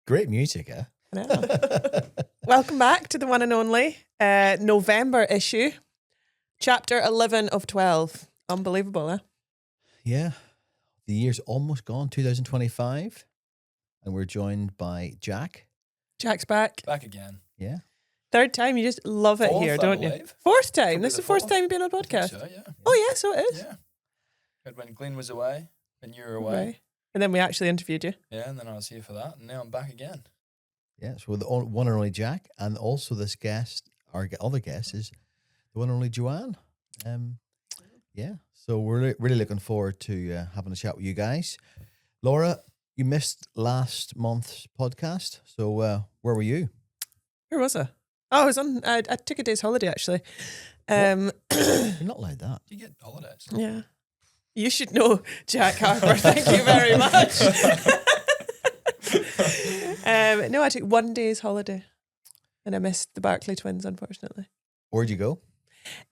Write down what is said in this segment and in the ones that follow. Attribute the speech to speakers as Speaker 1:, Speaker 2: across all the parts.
Speaker 1: Great music, eh?
Speaker 2: I know. Welcome back to the one and only November issue, chapter 11 of 12. Unbelievable, eh?
Speaker 1: Yeah. The year's almost gone, 2025. And we're joined by Jack.
Speaker 2: Jack's back.
Speaker 3: Back again.
Speaker 1: Yeah.
Speaker 2: Third time, you just love it
Speaker 3: Fourth,
Speaker 2: here,
Speaker 3: I
Speaker 2: don't you?
Speaker 3: believe.
Speaker 2: Fourth time.
Speaker 3: Could be
Speaker 2: This is
Speaker 3: the
Speaker 2: the first
Speaker 3: fourth.
Speaker 2: time you've been on a
Speaker 3: I think
Speaker 2: podcast.
Speaker 3: so, yeah.
Speaker 2: Oh, yeah, so it is.
Speaker 3: Yeah. But when Glyn was away, when you were away,
Speaker 2: Right. And then we actually interviewed you.
Speaker 3: yeah, and then I was here for that, and now I'm back again.
Speaker 1: Yeah. So we're the one and only Jack. And also this guest, our other guest is the one and only Joanne. Yeah. So we're really looking forward to having a chat with you guys. Laura, you missed last month's podcast. So where were you?
Speaker 2: Where was I? Oh, I was on. I took a day's holiday actually.
Speaker 1: You're not like that.
Speaker 3: You get holidays.
Speaker 2: Yeah. You should know Jack Harper. Thank you very much. No, I took 1 day's holiday, and I missed the Barclay twins, unfortunately.
Speaker 1: Where'd you go?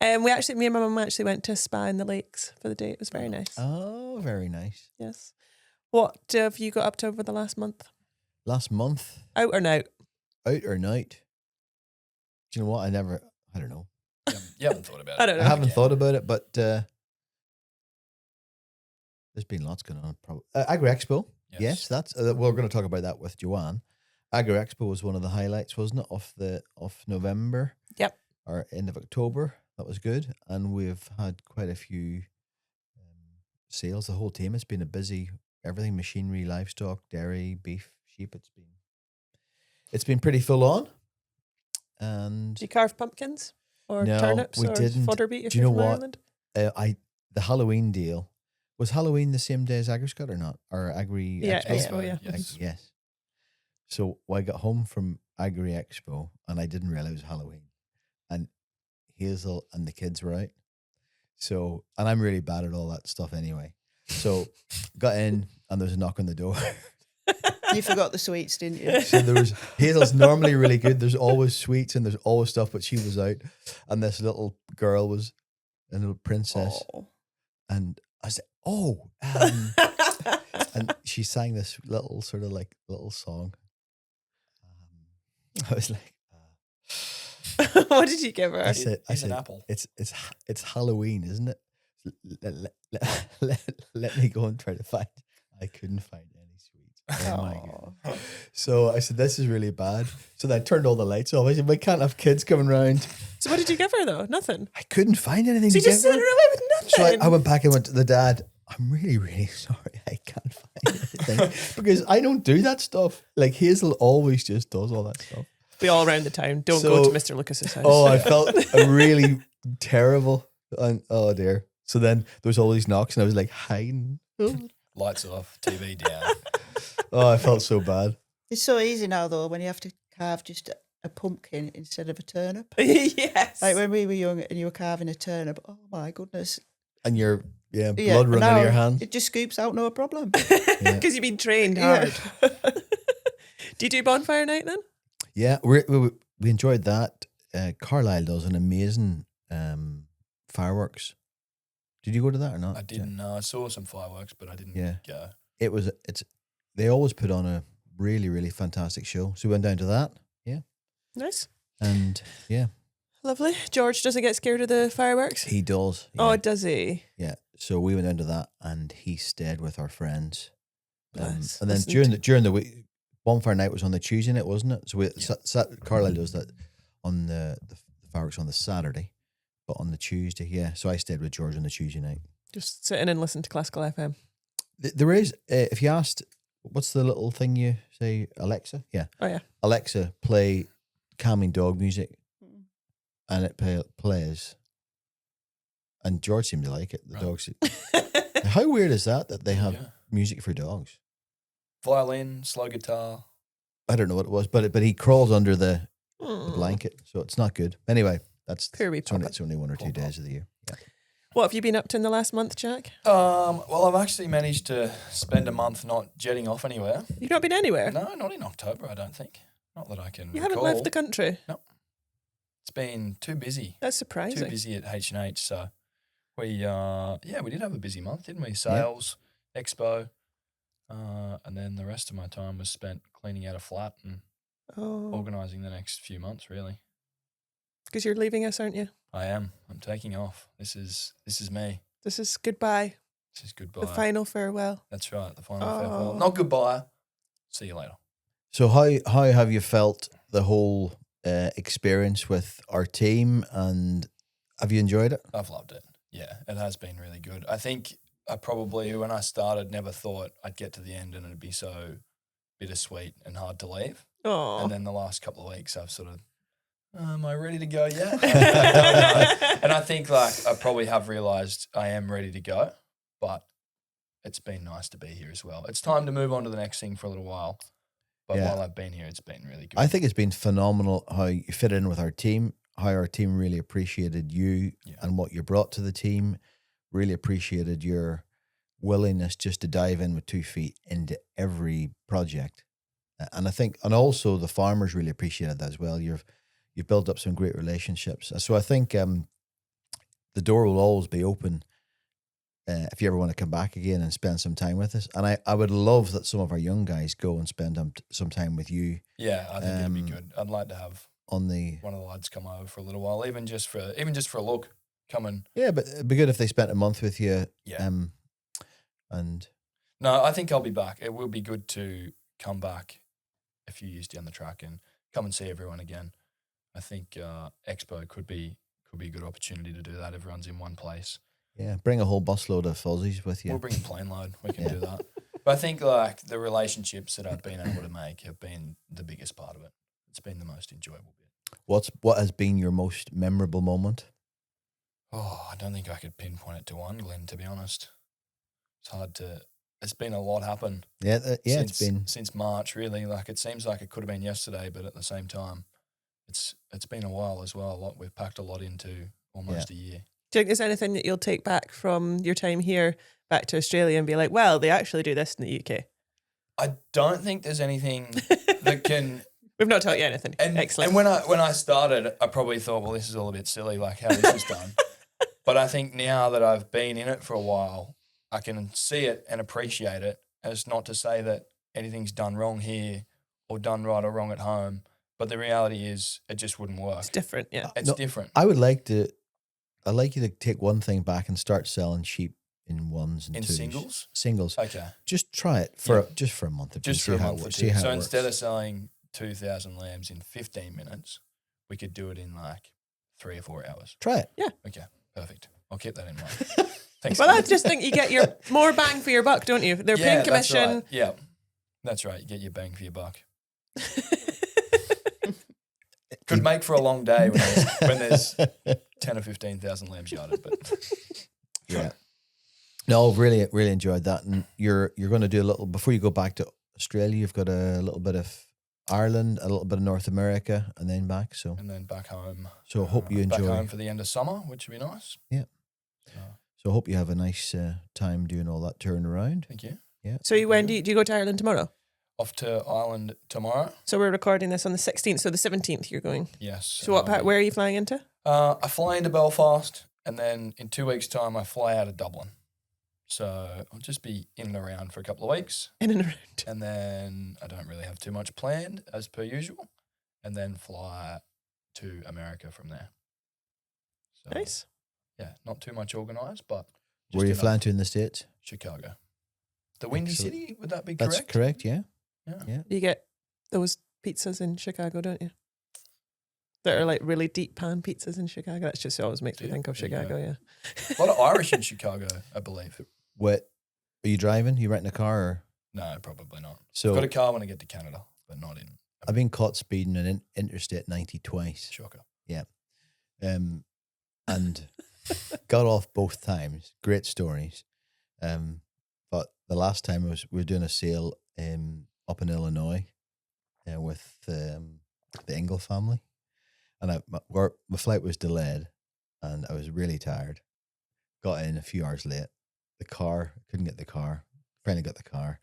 Speaker 2: Me and my mum actually went to a spa in the lakes for the day. It was very nice.
Speaker 1: Oh, very nice.
Speaker 2: Yes. What have you got up to over the last month?
Speaker 1: Last month,
Speaker 2: Out or out?
Speaker 1: out or night? Do you know what? I don't know.
Speaker 3: You haven't thought about it.
Speaker 2: I don't know.
Speaker 1: I haven't thought about it, but there's been lots going on. Probably Agri Expo. Yes, that's we're going to talk about that with Joanne. Agri Expo was one of the highlights, wasn't it, of November?
Speaker 2: Yep.
Speaker 1: Or end of October. That was good, and we've had quite a few sales. The whole team. It's been a busy everything: machinery, livestock, dairy, beef, sheep. It's been pretty full on. And
Speaker 2: Did you carve pumpkins or
Speaker 1: No,
Speaker 2: turnips
Speaker 1: we
Speaker 2: or
Speaker 1: didn't.
Speaker 2: fodder beet if
Speaker 1: Do you
Speaker 2: you're
Speaker 1: know
Speaker 2: from
Speaker 1: what?
Speaker 2: Ireland?
Speaker 1: The Halloween deal was Halloween the same day as Agri Scott or not? Or Agri
Speaker 2: Yeah,
Speaker 1: Expo?
Speaker 2: Expo, yeah.
Speaker 1: Yes. So I got home from Agri Expo and I didn't realize it was Halloween. And Hazel and the kids were out. So, and I'm really bad at all that stuff anyway. So got in and there was a knock on the door.
Speaker 4: You forgot the sweets, didn't you?
Speaker 1: So there was Hazel's normally really good. There's always sweets and there's always stuff, but she was out, and this little girl was a little princess,
Speaker 4: Oh.
Speaker 1: and I said, and she sang this little sort of like little song. I was like,
Speaker 2: What did you give her?
Speaker 1: I said,
Speaker 3: Here's an apple.
Speaker 1: it's Halloween, isn't it? Let me go and try to find. I couldn't find any sweets. Oh my god! So I said, this is really bad. So then I turned all the lights off. I said, we can't have kids coming round.
Speaker 2: So what did you give her though? Nothing.
Speaker 1: I couldn't find anything.
Speaker 2: So you
Speaker 1: to
Speaker 2: just
Speaker 1: give
Speaker 2: sent
Speaker 1: her.
Speaker 2: her away with
Speaker 1: So
Speaker 2: nothing.
Speaker 1: I went back and went to the dad. I'm really, really sorry. I can't find anything because I don't do that stuff. Like Hazel always just does all that stuff.
Speaker 2: Be all around the town. Don't
Speaker 1: So-
Speaker 2: go to Mr. Lucas's house.
Speaker 1: Oh, I felt really terrible. And oh dear. So then there was all these knocks and I was like hiding.
Speaker 3: Lights off, TV down.
Speaker 1: Oh, I felt so bad.
Speaker 4: It's so easy now, though, when you have to carve just a pumpkin instead of a turnip.
Speaker 2: Yes.
Speaker 4: Like when we were young and you were carving a turnip, oh my goodness.
Speaker 1: And your blood
Speaker 4: Yeah,
Speaker 1: running out
Speaker 4: now
Speaker 1: of your hand.
Speaker 4: It just scoops out, no problem.
Speaker 2: Because you've been trained
Speaker 4: Yeah.
Speaker 2: hard. Do you do bonfire night then?
Speaker 1: Yeah, we enjoyed that. Carlisle does an amazing fireworks. Did you go to that or not?
Speaker 3: I didn't know. I saw some fireworks, but I didn't
Speaker 1: Yeah.
Speaker 3: go.
Speaker 1: They always put on a really, really fantastic show. So we went down to that. Yeah.
Speaker 2: Nice.
Speaker 1: And yeah,
Speaker 2: Lovely. George doesn't get scared of the fireworks?
Speaker 1: he does. Yeah.
Speaker 2: Oh, does he?
Speaker 1: Yeah. So we went down to that and he stayed with our friends.
Speaker 2: Bless.
Speaker 1: And then
Speaker 2: Listen
Speaker 1: during the week, bonfire night was on the Tuesday night, wasn't it? So
Speaker 3: Yeah.
Speaker 1: Carlisle does that on the fireworks on the Saturday, but on the Tuesday, yeah. So I stayed with George on the Tuesday night.
Speaker 2: Just sit in and listen to classical FM.
Speaker 1: There is, if you asked, what's the little thing you say, Alexa? Yeah.
Speaker 2: Oh, yeah.
Speaker 1: Alexa, play calming dog music. And it plays. And George seemed to like it. The
Speaker 3: Right.
Speaker 1: dogs. How weird is that they have
Speaker 3: Yeah.
Speaker 1: music for dogs?
Speaker 3: Violin, slow guitar.
Speaker 1: I don't know what it was, but he crawls under the
Speaker 2: Mm.
Speaker 1: blanket, so it's not good. Anyway, that's
Speaker 2: Poor wee puppet.
Speaker 1: it's only 1 or 2
Speaker 3: Poor pup.
Speaker 1: days of the year. Yeah.
Speaker 2: What have you been up to in the last month, Jack?
Speaker 3: Well, I've actually managed to spend a month not jetting off anywhere.
Speaker 2: You've not been anywhere?
Speaker 3: No, not in October, I don't think. Not that I can
Speaker 2: You
Speaker 3: recall.
Speaker 2: haven't left the country?
Speaker 3: It's been too busy.
Speaker 2: That's surprising.
Speaker 3: Too busy at H&H. So we did have a busy month, didn't we? Sales, Expo. And then the rest of my time was spent cleaning out a flat and
Speaker 2: Oh,
Speaker 3: organising the next few months, really.
Speaker 2: because you're leaving us, aren't you?
Speaker 3: I am. I'm taking off. This is me.
Speaker 2: This is goodbye.
Speaker 3: This is goodbye.
Speaker 2: The final farewell.
Speaker 3: That's right. The final
Speaker 2: Oh.
Speaker 3: farewell. Not goodbye. See you later.
Speaker 1: So how have you felt the whole experience with our team, and have you enjoyed it?
Speaker 3: I've loved it. Yeah, it has been really good. I think I probably, when I started, never thought I'd get to the end and it'd be so bittersweet and hard to leave.
Speaker 2: Oh.
Speaker 3: And then the last couple of weeks, I've sort of, am I ready to go yet? I don't know. And I think I probably have realised I am ready to go, but it's been nice to be here as well. It's time to move on to the next thing for a little while. But
Speaker 1: Yeah.
Speaker 3: while I've been here, it's been really good.
Speaker 1: I think it's been phenomenal how you fit in with our team, how our team really appreciated you and what you brought to the team, really appreciated your willingness just to dive in with 2 feet into every project. And I think, and also the farmers really appreciated that as well. You've built up some great relationships. So I think the door will always be open if you ever want to come back again and spend some time with us. And I would love that some of our young guys go and spend some time with you.
Speaker 3: Yeah, I think it'd be good. I'd like to have
Speaker 1: on the
Speaker 3: one of the lads come over for a little while, even just for a look. Come and
Speaker 1: but it'd be good if they spent a month with you.
Speaker 3: Yeah.
Speaker 1: And
Speaker 3: no, I think I'll be back. It will be good to come back a few years down the track and come and see everyone again. I think Expo could be a good opportunity to do that. Everyone's in one place.
Speaker 1: yeah, bring a whole busload of fuzzies with you.
Speaker 3: We'll bring a plane load. We can do that. But I think the relationships that I've been able to make have been the biggest part of it. It's been the most enjoyable bit.
Speaker 1: What has been your most memorable moment?
Speaker 3: Oh, I don't think I could pinpoint it to one, Glenn, to be honest. It's hard to. It's been a lot happen.
Speaker 1: Yeah,
Speaker 3: since,
Speaker 1: it's been
Speaker 3: since March, really. It seems like it could have been yesterday, but at the same time, it's been a while as well. We've packed a lot into almost a year.
Speaker 2: Do you think there's anything that you'll take back from your time here back to Australia and be like, well, they actually do this in the UK?
Speaker 3: I don't think there's anything that can.
Speaker 2: We've not taught you anything. Excellent.
Speaker 3: And when I started, I probably thought, well, this is all a bit silly, like how this is done. But I think now that I've been in it for a while, I can see it and appreciate it. And it's not to say that anything's done wrong here or done right or wrong at home, but the reality is it just wouldn't work.
Speaker 2: It's different, yeah.
Speaker 3: It's different.
Speaker 1: I'd like you to take one thing back and start selling sheep in ones and
Speaker 3: In
Speaker 1: twos.
Speaker 3: singles?
Speaker 1: Singles.
Speaker 3: Okay.
Speaker 1: Just try it for a month or two.
Speaker 3: Just for a month or two.
Speaker 1: See how
Speaker 3: So
Speaker 1: it
Speaker 3: instead
Speaker 1: works.
Speaker 3: of selling 2,000 lambs in 15 minutes, we could do it in 3 or 4 hours.
Speaker 1: Try it.
Speaker 2: Yeah.
Speaker 3: Okay, perfect. I'll keep that in mind. Thanks.
Speaker 2: Well, I
Speaker 3: Glenn.
Speaker 2: just think you get your more bang for your buck, don't you? They're paying
Speaker 3: that's
Speaker 2: commission.
Speaker 3: right. Yeah, that's right. You get your bang for your buck. Could make for a long day when there's 10 or 15,000 lambs yarded, but
Speaker 1: Yeah. No, I've really, really enjoyed that. And you're going to do a little, before you go back to Australia, you've got a little bit of Ireland, a little bit of North America, and then back. So,
Speaker 3: and then back home.
Speaker 1: So hope you
Speaker 3: back
Speaker 1: enjoy.
Speaker 3: home for the end of summer, which would be nice.
Speaker 1: Yeah. So I hope you have a nice time doing all that touring around.
Speaker 3: Thank you.
Speaker 1: Yeah.
Speaker 2: So when do you go to Ireland tomorrow?
Speaker 3: Off to Ireland tomorrow.
Speaker 2: So we're recording this on the 16th, so the 17th you're going.
Speaker 3: Yes.
Speaker 2: So where are you flying into?
Speaker 3: I fly into Belfast, and then in 2 weeks' time, I fly out of Dublin. So I'll just be in and around for a couple of weeks.
Speaker 2: In and around.
Speaker 3: And then I don't really have too much planned, as per usual. And then fly to America from there. So,
Speaker 2: Nice.
Speaker 3: Yeah, not too much organised, but
Speaker 1: Where are you
Speaker 3: enough.
Speaker 1: flying to in the States?
Speaker 3: Chicago. The Windy
Speaker 1: Excellent.
Speaker 3: City, would that be correct?
Speaker 1: That's correct, yeah.
Speaker 3: Yeah.
Speaker 2: You get those pizzas in Chicago, don't you? That are really deep pan pizzas in Chicago. That's just always makes me
Speaker 3: Yeah,
Speaker 2: think of
Speaker 3: there you
Speaker 2: Chicago,
Speaker 3: go.
Speaker 2: yeah.
Speaker 3: A lot of Irish in Chicago, I believe.
Speaker 1: What, are you driving? You renting a car? Or?
Speaker 3: No, probably not.
Speaker 1: So
Speaker 3: I've got a car when I get to Canada, but not in
Speaker 1: I've been caught speeding on Interstate 90 twice.
Speaker 3: Shocker.
Speaker 1: And got off both times. Great stories. But the last time we were doing a sale up in Illinois with the Ingle family, and my flight was delayed, and I was really tired. Got in a few hours late. Couldn't get the car. Finally got the car.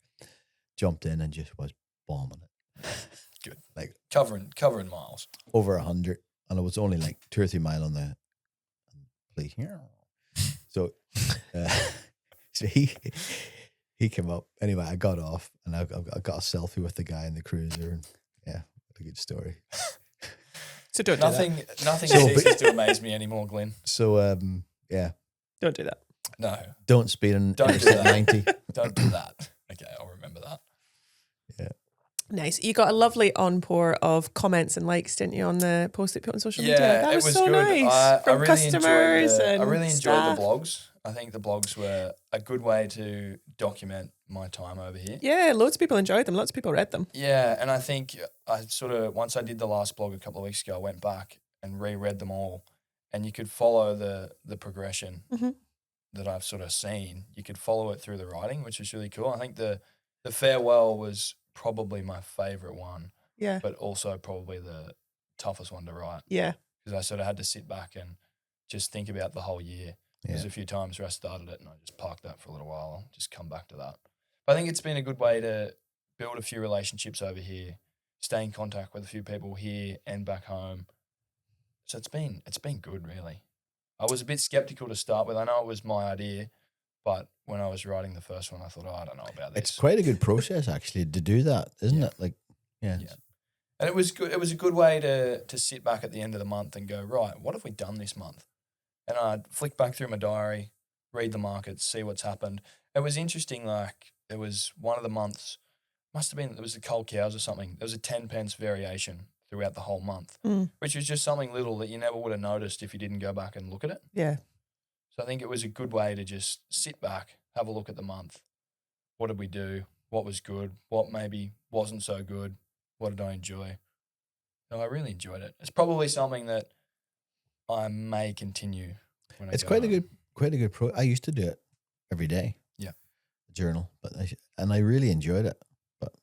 Speaker 1: Jumped in and just was bombing it.
Speaker 3: Good.
Speaker 1: Like
Speaker 3: Covering miles.
Speaker 1: over 100, and it was only 2 or 3 mile on the police. So, so he he came up. Anyway, I got off and I got a selfie with the guy in the cruiser. And yeah, what a good story.
Speaker 2: So don't do
Speaker 3: Nothing
Speaker 1: So-
Speaker 3: ceases to amaze me anymore, Glyn.
Speaker 1: So yeah,
Speaker 2: that. Don't do that.
Speaker 3: No,
Speaker 1: don't speed in
Speaker 3: Don't do
Speaker 1: Interstate
Speaker 3: that.
Speaker 1: 90.
Speaker 3: don't do that. Okay, I'll remember that.
Speaker 2: Nice. You got a lovely onpour of comments and likes, didn't you, on the post that you put on social media?
Speaker 3: Yeah,
Speaker 2: That
Speaker 3: it
Speaker 2: was
Speaker 3: was
Speaker 2: so
Speaker 3: good.
Speaker 2: nice. From
Speaker 3: really
Speaker 2: customers and
Speaker 3: I really enjoyed
Speaker 2: staff.
Speaker 3: the blogs. I think the blogs were a good way to document my time over here.
Speaker 2: Yeah, loads of people enjoyed them. Lots of people read them.
Speaker 3: Yeah, and I think I sort of, once I did the last blog a couple of weeks ago, I went back and reread them all, and you could follow the progression
Speaker 2: Mhm.
Speaker 3: that I've sort of seen. You could follow it through the writing, which is really cool. I think the farewell was probably my favourite one,
Speaker 2: Yeah.
Speaker 3: but also probably the toughest one to write,
Speaker 2: Yeah.
Speaker 3: because I sort of had to sit back and just think about the whole year. There's a few times where I started it and I just parked that for a little while. I'll just come back to that. But I think it's been a good way to build a few relationships over here, stay in contact with a few people here and back home. So it's been good, really. I was a bit skeptical to start with. I know it was my idea, but when I was writing the first one, I thought, I don't know about this.
Speaker 1: It's quite a good process actually to do that, isn't
Speaker 3: Yeah.
Speaker 1: it? Like, yeah.
Speaker 3: Yeah. And it was good. It was a good way to sit back at the end of the month and go, right, what have we done this month? And I'd flick back through my diary, read the markets, see what's happened. It was interesting. Like, it was one of the months, must have been, it was the cold cows or something. There was a 10 pence variation throughout the whole month, which was just something little that you never would have noticed if you didn't go back and look at it.
Speaker 2: Yeah.
Speaker 3: So I think it was a good way to just sit back, have a look at the month. What did we do? What was good? What maybe wasn't so good? What did I enjoy? No, I really enjoyed it. It's probably something that I may continue when I
Speaker 1: It's
Speaker 3: go
Speaker 1: quite
Speaker 3: home.
Speaker 1: a good pro. I used to do it every day.
Speaker 3: Yeah.
Speaker 1: A journal, and I really enjoyed it, but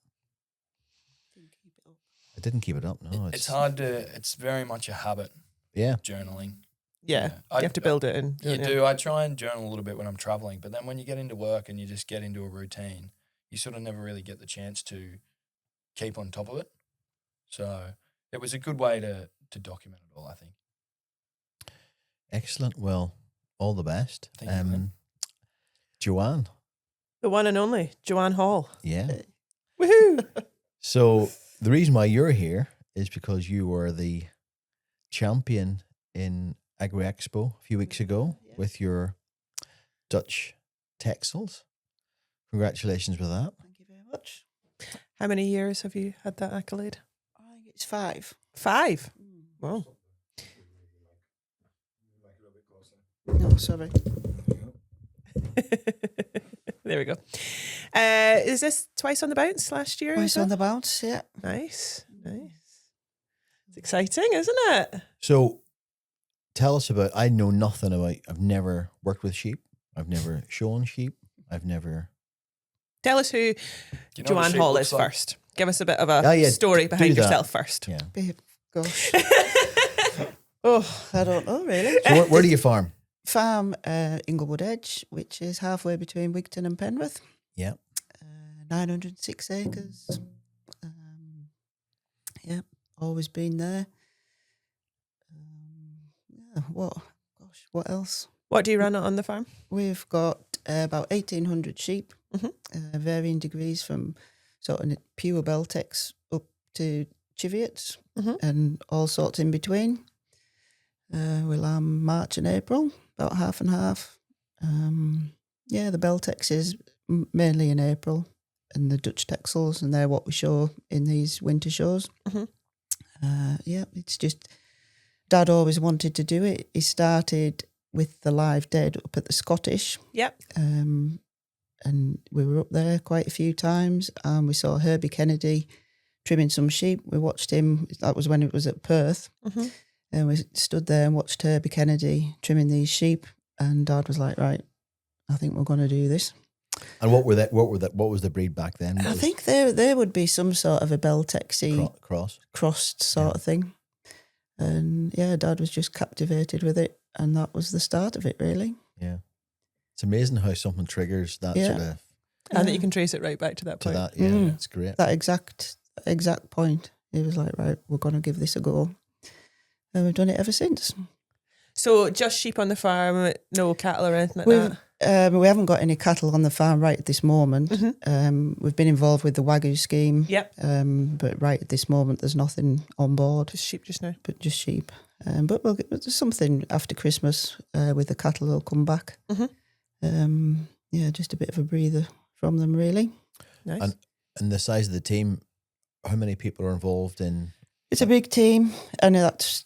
Speaker 1: I didn't keep it up. No,
Speaker 3: It's hard to. It's very much a habit.
Speaker 1: Yeah.
Speaker 3: Journaling.
Speaker 2: Yeah. You have to build it in.
Speaker 3: You do. I try and journal a little bit when I'm traveling, but then when you get into work and you just get into a routine, you sort of never really get the chance to keep on top of it. So it was a good way to document it all, I think.
Speaker 1: Excellent. Well, all the best.
Speaker 3: Thank you, Glenn.
Speaker 1: Joanne.
Speaker 2: The one and only Joanne Hall.
Speaker 1: Yeah.
Speaker 2: Woohoo!
Speaker 1: So the reason why you're here is because you were the champion in Agri Expo a few weeks ago with your Dutch textiles. Congratulations with that.
Speaker 4: Thank you very much.
Speaker 2: How many years have you had that accolade?
Speaker 4: I think it's 5.
Speaker 2: 5. Wow.
Speaker 4: No, sorry.
Speaker 2: There we go. Is this twice on the bounce last year?
Speaker 4: Twice on the bounce, yeah.
Speaker 2: Nice. It's exciting, isn't it?
Speaker 1: So tell us about, I know nothing about, I've never worked with sheep. I've never shown sheep. I've never.
Speaker 2: Tell us who
Speaker 3: Do you know what a
Speaker 2: Joanne
Speaker 3: sheep
Speaker 2: Hall
Speaker 3: looks
Speaker 2: is
Speaker 3: like?
Speaker 2: first. Give us a bit of a story behind
Speaker 1: do that.
Speaker 2: yourself first.
Speaker 1: Yeah.
Speaker 4: Babe, gosh.
Speaker 2: Oh,
Speaker 4: I don't know, really.
Speaker 1: So where do you farm?
Speaker 4: Farm Inglewood Edge, which is halfway between Wigton and Penrith.
Speaker 1: Yeah.
Speaker 4: 906 acres. Yeah, always been there. Yeah, what else?
Speaker 2: what do you run on the farm?
Speaker 4: We've got about 1,800 sheep, varying degrees from sort of pure Beltex up to Chiviots and all sorts in between. We lamb March and April, about half and half. The Beltex is mainly in April, and the Dutch textiles, and they're what we show in these winter shows. It's just, Dad always wanted to do it. He started with the live dead up at the Scottish.
Speaker 2: Yep.
Speaker 4: And we were up there quite a few times, and we saw Herbie Kennedy trimming some sheep. We watched him, that was when it was at Perth. And we stood there and watched Herbie Kennedy trimming these sheep, and Dad was like, right, I think we're going to do this.
Speaker 1: And what was the breed back then?
Speaker 4: I think there would be some sort of a Beltexy crossed sort of thing. And yeah, Dad was just captivated with it, and that was the start of it, really.
Speaker 1: Yeah. It's amazing how something triggers that sort of
Speaker 2: And that you can trace it right back to that point.
Speaker 1: that. Yeah, it's great.
Speaker 4: That exact point. He was like, right, we're going to give this a go. And we've done it ever since.
Speaker 2: So just sheep on the farm, no cattle or anything like that?
Speaker 4: We haven't got any cattle on the farm right at this moment. We've been involved with the Wagyu scheme.
Speaker 2: Yep.
Speaker 4: But right at this moment, there's nothing on board.
Speaker 2: Just sheep just now.
Speaker 4: But just sheep. But we'll get there's something after Christmas with the cattle. They'll come back. Just a bit of a breather from them, really.
Speaker 2: Nice.
Speaker 1: And the size of the team, how many people are involved in?
Speaker 4: It's a big team, and that's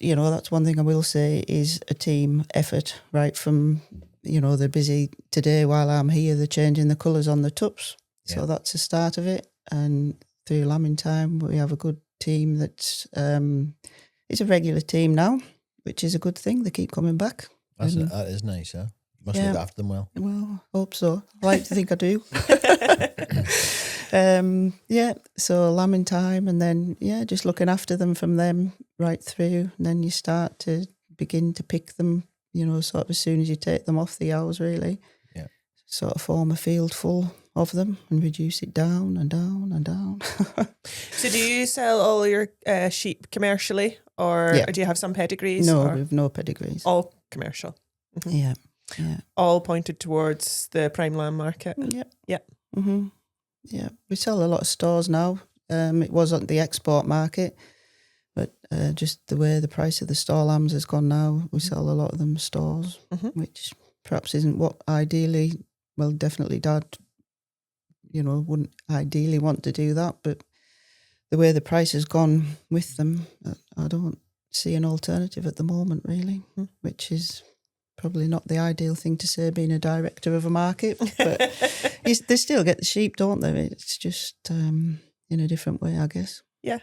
Speaker 4: one thing I will say is a team effort. Right from they're busy today while I'm here. They're changing the colours on the tups, so that's the start of it. And through lambing time, we have a good team that's it's a regular team now, which is a good thing. They keep coming back.
Speaker 1: That is nice, huh? Must look after them well.
Speaker 4: Well, hope so. I like to think I do. So lambing time, and then just looking after them from them right through, and then you start to begin to pick them, sort of as soon as you take them off the ewes, really.
Speaker 1: Yeah.
Speaker 4: Sort of form a field full of them and reduce it down and down and down.
Speaker 2: So do you sell all your sheep commercially, or do you have some pedigrees?
Speaker 4: No, we've no pedigrees.
Speaker 2: All commercial.
Speaker 4: Yeah.
Speaker 2: All pointed towards the prime lamb market.
Speaker 4: Yeah. Yeah, we sell a lot of stores now. It was on the export market, but just the way the price of the store lambs has gone now, we sell a lot of them stores, which perhaps isn't what definitely Dad, wouldn't ideally want to do that, but the way the price has gone with them, I don't see an alternative at the moment, really, which is probably not the ideal thing to say, being a director of a market, but they still get the sheep, don't they? It's just in a different way, I guess.
Speaker 2: Yeah.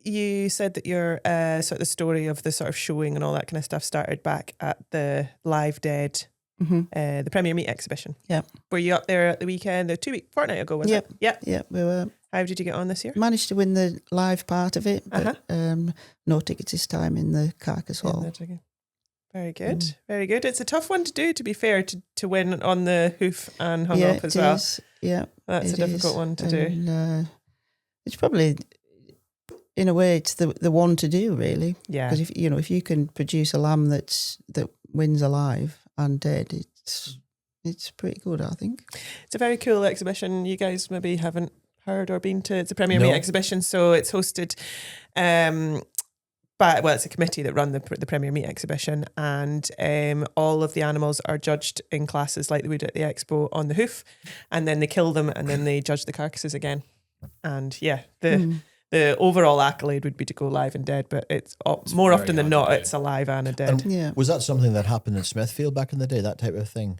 Speaker 2: You said that your sort of the story of the sort of showing and all that kind of stuff started back at the Live Dead, the Premier Meat exhibition.
Speaker 4: Yeah.
Speaker 2: Were you up there at the weekend, fortnight ago, was it? Yeah.
Speaker 4: Yeah, we were.
Speaker 2: How did you get on this year?
Speaker 4: Managed to win the live part of it, but no tickets this time in the carcass hall.
Speaker 2: Very good, very good. It's a tough one to do, to be fair, to win on the hoof and hung up as well.
Speaker 4: Is. Yeah,
Speaker 2: that's a difficult one to do.
Speaker 4: It's probably, in a way, it's the one to do, really.
Speaker 2: Yeah,
Speaker 4: because if you can produce a lamb that wins alive and dead, it's pretty good, I think. It's
Speaker 2: a very cool exhibition. You guys maybe haven't heard or been to. It's a Premier Meat exhibition, so it's hosted. It's a committee that run the Premier Meat exhibition, and all of the animals are judged in classes like they would at the Expo on the hoof, and then they kill them, and then they judge the carcasses again. And the overall accolade would be to go live and dead, but it's more often than not, it's alive and a dead.
Speaker 1: And was that something that happened in Smithfield back in the day, that type of thing?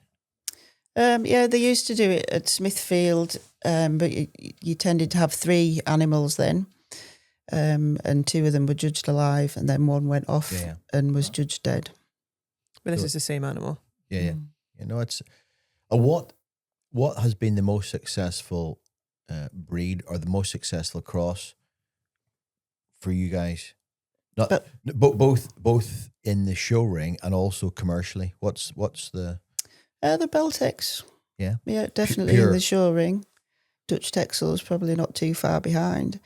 Speaker 4: They used to do it at Smithfield, but you tended to have 3 animals then. And 2 of them were judged alive, and then 1 went off and was judged dead.
Speaker 2: But this is the same animal.
Speaker 1: Yeah. It's what has been the most successful breed or the most successful cross for you guys? Both in the show ring and also commercially. What's the
Speaker 4: Beltex?
Speaker 1: Yeah,
Speaker 4: definitely in the show ring. Dutch Texel is probably not too far behind.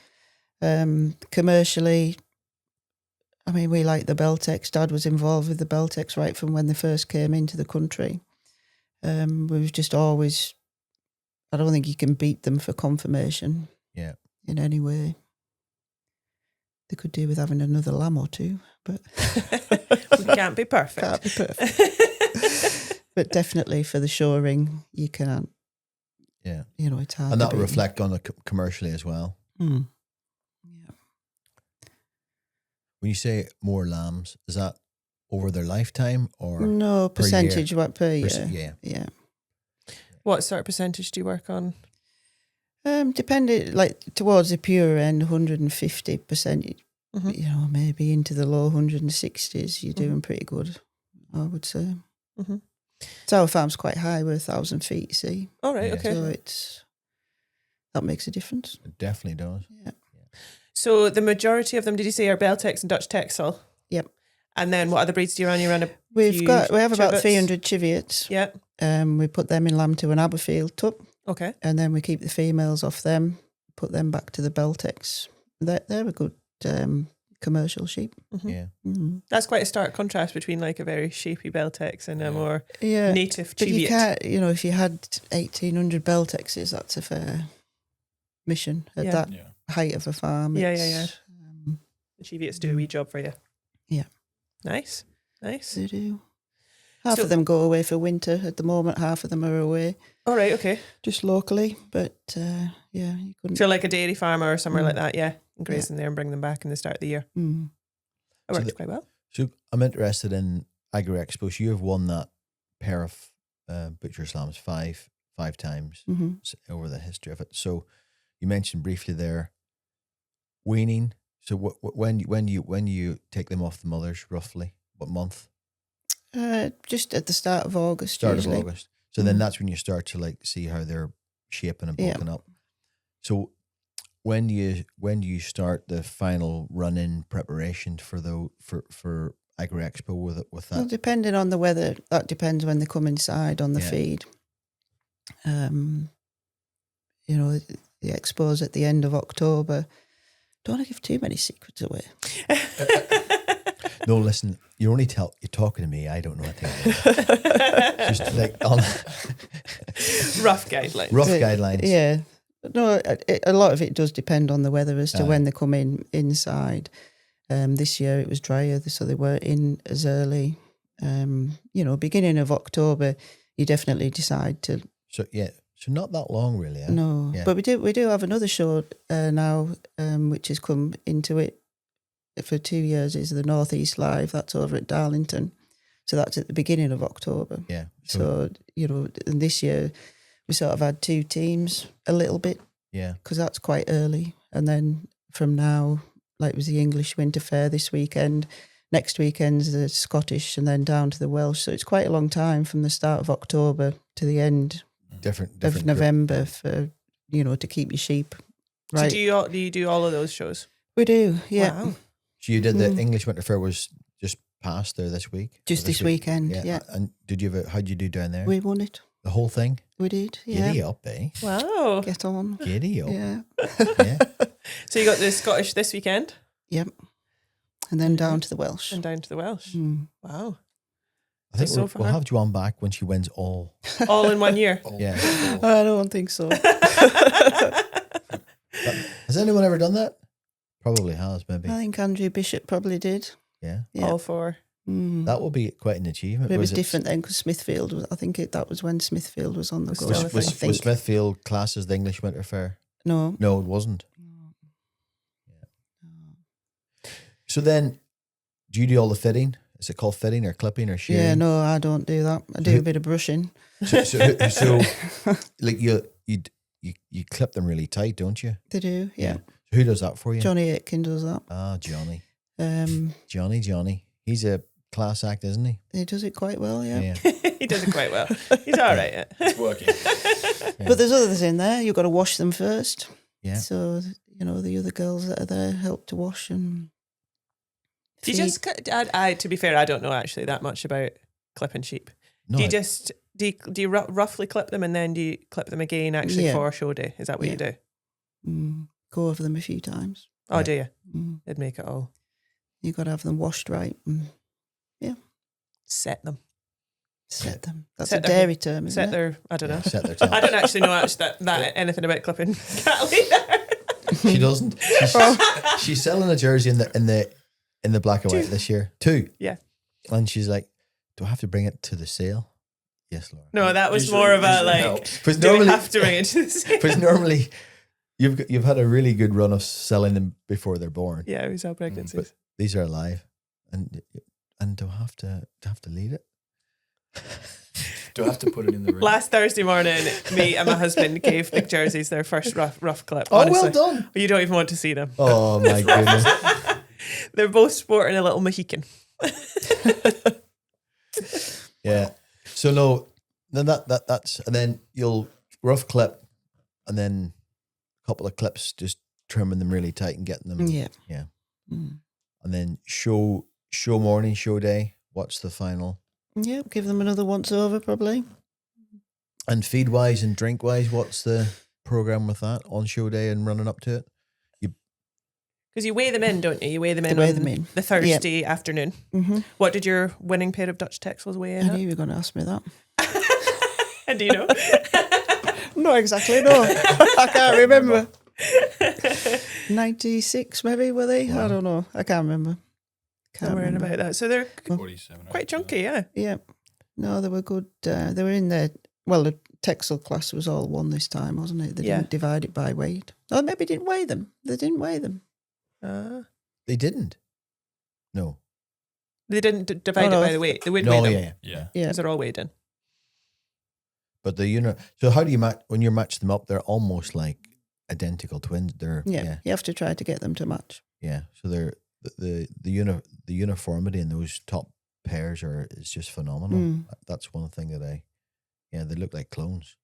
Speaker 4: Commercially, I mean, we like the Beltex. Dad was involved with the Beltex right from when they first came into the country. We've just always, I don't think you can beat them for conformation.
Speaker 1: Yeah.
Speaker 4: In any way. They could do with having another lamb or 2, but
Speaker 2: we can't be perfect.
Speaker 4: Can't be perfect. But definitely for the show ring, you can't.
Speaker 1: Yeah.
Speaker 4: It's hard.
Speaker 1: And that'll reflect on it commercially as well.
Speaker 4: Yeah.
Speaker 1: When you say more lambs, is that over their lifetime or
Speaker 4: no percentage per year?
Speaker 1: Yeah.
Speaker 2: What sort of percentage do you work on?
Speaker 4: Depending, like towards the pure end, 150%. Maybe into the low 160s. You're doing pretty good, I would say. So our farm's quite high. We're 1,000 feet. You see.
Speaker 2: All right. Okay.
Speaker 4: So that makes a difference.
Speaker 1: It definitely does.
Speaker 4: Yeah.
Speaker 2: So the majority of them, did you say, are Beltex and Dutch Texel?
Speaker 4: Yep.
Speaker 2: And then what other breeds do you run? You run
Speaker 4: we have about 300 chivets.
Speaker 2: Yeah.
Speaker 4: We put them in lamb to an Aberfield tup.
Speaker 2: Okay.
Speaker 4: And then we keep the females off them, put them back to the Beltex. They're a good commercial sheep.
Speaker 1: Yeah.
Speaker 2: That's quite a stark contrast between like a very shapy Beltex and a more native
Speaker 4: But you
Speaker 2: Cheviot.
Speaker 4: can't, if you had 1,800 Beltexes, that's a fair mission at that height of a farm.
Speaker 2: Yeah. The Cheviots do a wee job for you.
Speaker 4: Yeah.
Speaker 2: Nice.
Speaker 4: They do. Half of them go away for winter at the moment. Half of them are away.
Speaker 2: All right, okay.
Speaker 4: Just locally, but you couldn't.
Speaker 2: So like a dairy farmer or somewhere like that, and graze them there and bring them back in the start of the year.
Speaker 4: Mm.
Speaker 2: It works quite well.
Speaker 1: So I'm interested in Agri Expo. So you have won that pair of butcher slams five times over the history of it. So you mentioned briefly there weaning. So when you take them off the mothers, roughly what month?
Speaker 4: Just at the start of August.
Speaker 1: Start
Speaker 4: usually.
Speaker 1: of August. So then that's when you start to like see how they're shaping and bulking up. So when you start the final run-in preparation for Agri Expo with that?
Speaker 4: Well, depending on the weather, that depends when they come inside on the feed. The expo's at the end of October. Don't want to give too many secrets away.
Speaker 1: No, listen. You're talking to me. I don't know what to do. Just like
Speaker 2: rough guidelines.
Speaker 1: Rough guidelines.
Speaker 4: Yeah. No, a lot of it does depend on the weather as to when they come inside. This year it was drier, so they weren't in as early. Beginning of October, you definitely decide to.
Speaker 1: So not that long really.
Speaker 4: No, but we do have another show now, which has come into it for 2 years. Is the Northeast Live. That's over at Darlington, so that's at the beginning of October.
Speaker 1: Yeah.
Speaker 4: So and this year we sort of had 2 teams a little bit.
Speaker 1: Yeah.
Speaker 4: Because that's quite early, and then from now, like it was the English Winter Fair this weekend. Next weekend's the Scottish, and then down to the Welsh. So it's quite a long time from the start of October to the end. Different of November for to keep your sheep right.
Speaker 2: So do you do all of those shows?
Speaker 4: We do, yeah.
Speaker 2: Wow.
Speaker 1: So you did the English Winter Fair was just past there this week?
Speaker 4: Just this weekend, yeah.
Speaker 1: And how'd you do down there?
Speaker 4: We won it.
Speaker 1: The whole thing?
Speaker 4: We did, yeah.
Speaker 1: Giddy up, eh?
Speaker 2: Wow.
Speaker 4: Get on.
Speaker 1: Giddy up.
Speaker 4: Yeah.
Speaker 1: Yeah.
Speaker 2: So you got the Scottish this weekend?
Speaker 4: Yep. And then down to the Welsh.
Speaker 2: And down to the Welsh. Wow.
Speaker 1: I think we'll have Joanne back when she wins all.
Speaker 2: All in 1 year?
Speaker 1: Yeah.
Speaker 4: I don't think so.
Speaker 1: Has anyone ever done that? Probably has, maybe.
Speaker 4: I think Andrew Bishop probably did.
Speaker 1: Yeah.
Speaker 2: All 4.
Speaker 1: That will be quite an achievement.
Speaker 4: But it was different then because Smithfield was, I think that was when Smithfield was on the go.
Speaker 1: Was Smithfield classed as the English Winter Fair?
Speaker 4: No.
Speaker 1: No, it wasn't. Yeah. So then, do you do all the fitting? Is it called fitting or clipping or shearing?
Speaker 4: Yeah, no, I don't do that. I do a bit of brushing.
Speaker 1: So like you clip them really tight, don't you?
Speaker 4: They do, yeah.
Speaker 1: So who does that for you?
Speaker 4: Johnny Aitken does that.
Speaker 1: Ah, Johnny.
Speaker 4: Johnny.
Speaker 1: He's a class act, isn't he?
Speaker 4: He does it quite well, yeah.
Speaker 2: He does it quite well. He's all right. Yeah.
Speaker 3: It's working.
Speaker 1: Yeah.
Speaker 4: But there's others in there. You've got to wash them first.
Speaker 1: Yeah.
Speaker 4: So, the other girls that are there help to wash and
Speaker 2: Do you just, to be fair, I don't know actually that much about clipping sheep.
Speaker 1: No,
Speaker 2: do you roughly clip them and then do you clip them again actually for show day? Is that what you do?
Speaker 4: Go over them a few times.
Speaker 2: Oh, do you? It'd make it all.
Speaker 4: You've got to have them washed right.
Speaker 2: Set them.
Speaker 4: That's a dairy term, isn't it?
Speaker 2: Their, I don't know.
Speaker 1: Set their tails.
Speaker 2: I don't actually know anything about clipping cattle either.
Speaker 1: She doesn't. She's selling a jersey in the black and white this year. 2.
Speaker 2: Yeah.
Speaker 1: And she's like, do I have to bring it to the sale? Yes, Laura.
Speaker 2: No, that was more about like, do we have to bring it to the sale?
Speaker 1: Because normally you've had a really good run of selling them before they're born.
Speaker 2: Yeah, we sell pregnancies.
Speaker 1: But these are alive. And do I have to lead it?
Speaker 3: Do I have to put it in the room?
Speaker 2: Last Thursday morning, me and my husband gave Big Jerseys their first rough clip.
Speaker 1: Oh,
Speaker 2: honestly.
Speaker 1: well done.
Speaker 2: You don't even want to see them.
Speaker 1: Oh, my goodness.
Speaker 2: They're both sporting a little Mohican.
Speaker 1: Yeah. So no, then that's and then you'll rough clip, and then a couple of clips, just trimming them really tight and getting them.
Speaker 4: Yeah.
Speaker 1: And then show morning, show day. What's the final?
Speaker 4: Yeah, give them another once over probably.
Speaker 1: And feed wise and drink wise, what's the program with that on show day and running up to it?
Speaker 2: Because you weigh them in, don't you? You weigh them in
Speaker 4: weigh
Speaker 2: on
Speaker 4: them in.
Speaker 2: the Thursday afternoon.
Speaker 4: Mm-hmm.
Speaker 2: What did your winning pair of Dutch Texels weigh in
Speaker 4: I
Speaker 2: at?
Speaker 4: knew you were going to ask me that.
Speaker 2: And do you know?
Speaker 4: Not exactly, no. I can't remember. 96 maybe, were they?
Speaker 1: Wow.
Speaker 4: I don't know. I can't remember.
Speaker 2: Somewhere in about that. So they're
Speaker 3: 47.
Speaker 2: quite chunky, yeah.
Speaker 4: Yeah. No, they were good. They were in there. Well, the Texel class was all one this time, wasn't it? They
Speaker 2: Yeah.
Speaker 4: didn't divide it by weight. Oh, maybe didn't weigh them. They didn't weigh them.
Speaker 1: They didn't. No.
Speaker 2: They didn't divide it
Speaker 4: no.
Speaker 2: by the weight. They would
Speaker 1: No,
Speaker 2: weigh them.
Speaker 1: yeah.
Speaker 4: Yeah.
Speaker 2: Because they're all weighed in.
Speaker 1: But so how do you match, when you match them up, they're almost like identical twins. They're,
Speaker 4: Yeah. You have to try to get them to match.
Speaker 1: Yeah. So they're, the uniformity in those top pairs is just phenomenal.
Speaker 4: Mm.
Speaker 1: That's one thing that they look like clones.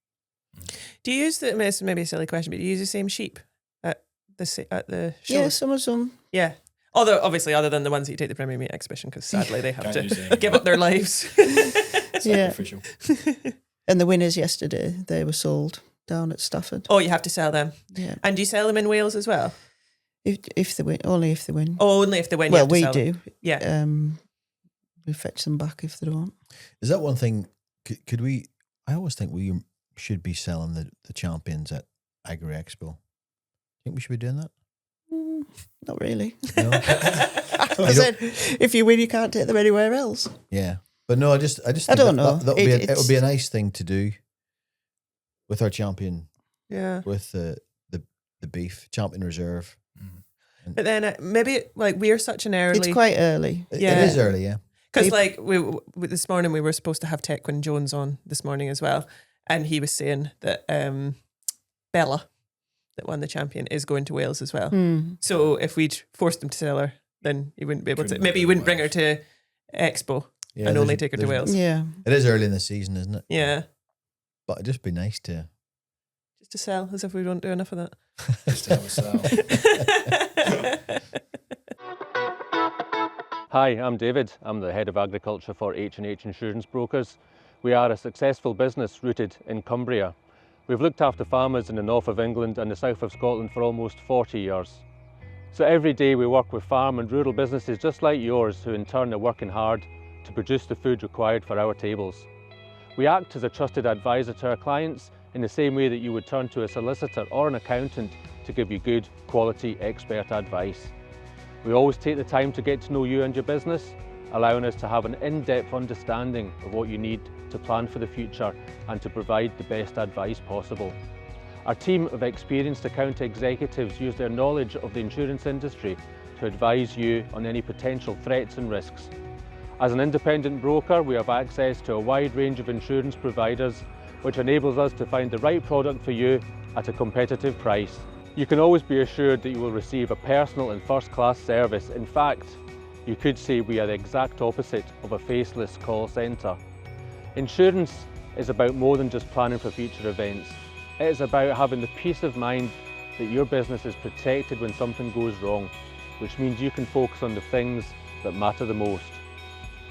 Speaker 2: Do you use it's maybe a silly question, but do you use the same sheep at the show?
Speaker 4: Yeah, some of them.
Speaker 2: Yeah. Although, obviously, other than the ones that you take the Premier Meat exhibition, because sadly they have
Speaker 3: Can't use
Speaker 2: to
Speaker 3: any
Speaker 2: give up their lives.
Speaker 4: Yeah.
Speaker 3: Sacrificial.
Speaker 4: And the winners yesterday, they were sold down at Stafford.
Speaker 2: Oh, you have to sell them.
Speaker 4: Yeah.
Speaker 2: And do you sell them in Wales as well?
Speaker 4: If they win, only if they win.
Speaker 2: Oh, only if they win. you
Speaker 4: Well,
Speaker 2: have to
Speaker 4: we
Speaker 2: sell them.
Speaker 4: do.
Speaker 2: Yeah.
Speaker 4: We fetch them back if they don't.
Speaker 1: Is that one thing? Could we? I always think we should be selling the champions at Agri Expo. Think we should be doing that?
Speaker 4: Not really.
Speaker 1: No.
Speaker 4: I said, if you win, you can't take them anywhere else.
Speaker 1: Yeah, but no, I just think
Speaker 4: don't know.
Speaker 1: That it would be a nice thing to do with our champion,
Speaker 2: Yeah.
Speaker 1: with the beef champion reserve.
Speaker 2: But then maybe like we're such an early.
Speaker 4: It's quite early.
Speaker 2: Yeah.
Speaker 1: It is early, yeah.
Speaker 2: Because like this morning we were supposed to have Tecwyn Jones on this morning as well, and he was saying that Bella, that won the champion, is going to Wales as well. So if we'd forced him to sell her, then he wouldn't be able to. Maybe he wouldn't bring her to Expo
Speaker 1: Yeah,
Speaker 2: and only
Speaker 1: there's-
Speaker 2: take her to
Speaker 1: there's-
Speaker 2: Wales.
Speaker 4: Yeah.
Speaker 1: It is early in the season, isn't it?
Speaker 2: Yeah,
Speaker 1: But it'd just be nice to.
Speaker 2: just to sell, as if we don't do enough of that.
Speaker 3: Just to have a sale.
Speaker 5: Hi, I'm David. I'm the Head of Agriculture for H&H Insurance Brokers. We are a successful business rooted in Cumbria. We've looked after farmers in the north of England and the south of Scotland for almost 40 years. So every day we work with farm and rural businesses just like yours, who in turn are working hard to produce the food required for our tables. We act as a trusted advisor to our clients in the same way that you would turn to a solicitor or an accountant to give you good, quality, expert advice. We always take the time to get to know you and your business, allowing us to have an in-depth understanding of what you need to plan for the future and to provide the best advice possible. Our team of experienced account executives use their knowledge of the insurance industry to advise you on any potential threats and risks. As an independent broker, we have access to a wide range of insurance providers, which enables us to find the right product for you at a competitive price. You can always be assured that you will receive a personal and first-class service. In fact, you could say we are the exact opposite of a faceless call centre. Insurance is about more than just planning for future events. It is about having the peace of mind that your business is protected when something goes wrong, which means you can focus on the things that matter the most.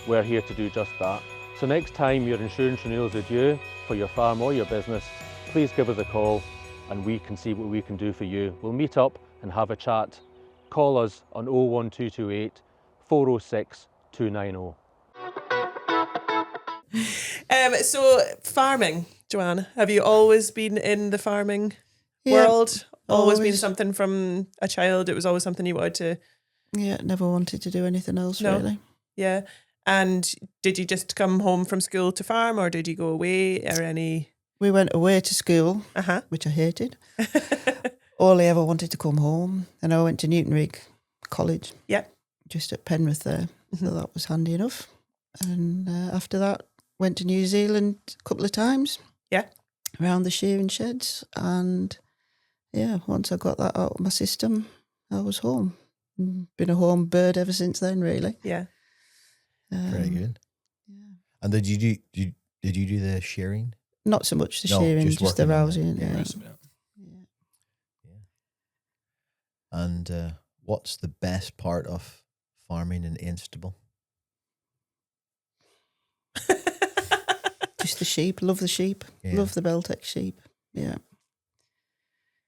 Speaker 5: We're here to do just that. So next time your insurance renewals are due for your farm or your business, please give us a call and we can see what we can do for you. We'll meet up and have a chat. Call us on 01228 406 290.
Speaker 2: So farming, Joanne, have you always been in the farming
Speaker 4: Yeah,
Speaker 2: world? Always been
Speaker 4: always.
Speaker 2: something from a child? It was always something you wanted to,
Speaker 4: Yeah, never wanted to do anything else,
Speaker 2: No.
Speaker 4: really.
Speaker 2: yeah. And did you just come home from school to farm, or did you go away, or any?
Speaker 4: We went away to school, which I hated. All I ever wanted to come home. And I went to Newtonrig College.
Speaker 2: Yeah.
Speaker 4: Just at Penrith there. So that was handy enough. And after that, went to New Zealand a couple of times.
Speaker 2: Yeah.
Speaker 4: Around the shearing sheds. And yeah, once I got that out of my system, I was home. Been a home bird ever since then, really.
Speaker 2: Yeah.
Speaker 1: Very good.
Speaker 4: Yeah.
Speaker 1: And did you do the shearing?
Speaker 4: Not so much the
Speaker 1: No,
Speaker 4: shearing,
Speaker 1: just
Speaker 4: just the
Speaker 1: working on it.
Speaker 4: rousing.
Speaker 3: Yeah,
Speaker 4: Yeah.
Speaker 3: rest of it.
Speaker 1: And what's the best part of farming in Instable?
Speaker 4: Just the sheep. Love the sheep.
Speaker 1: Yeah.
Speaker 4: Love the Beltex sheep. Yeah.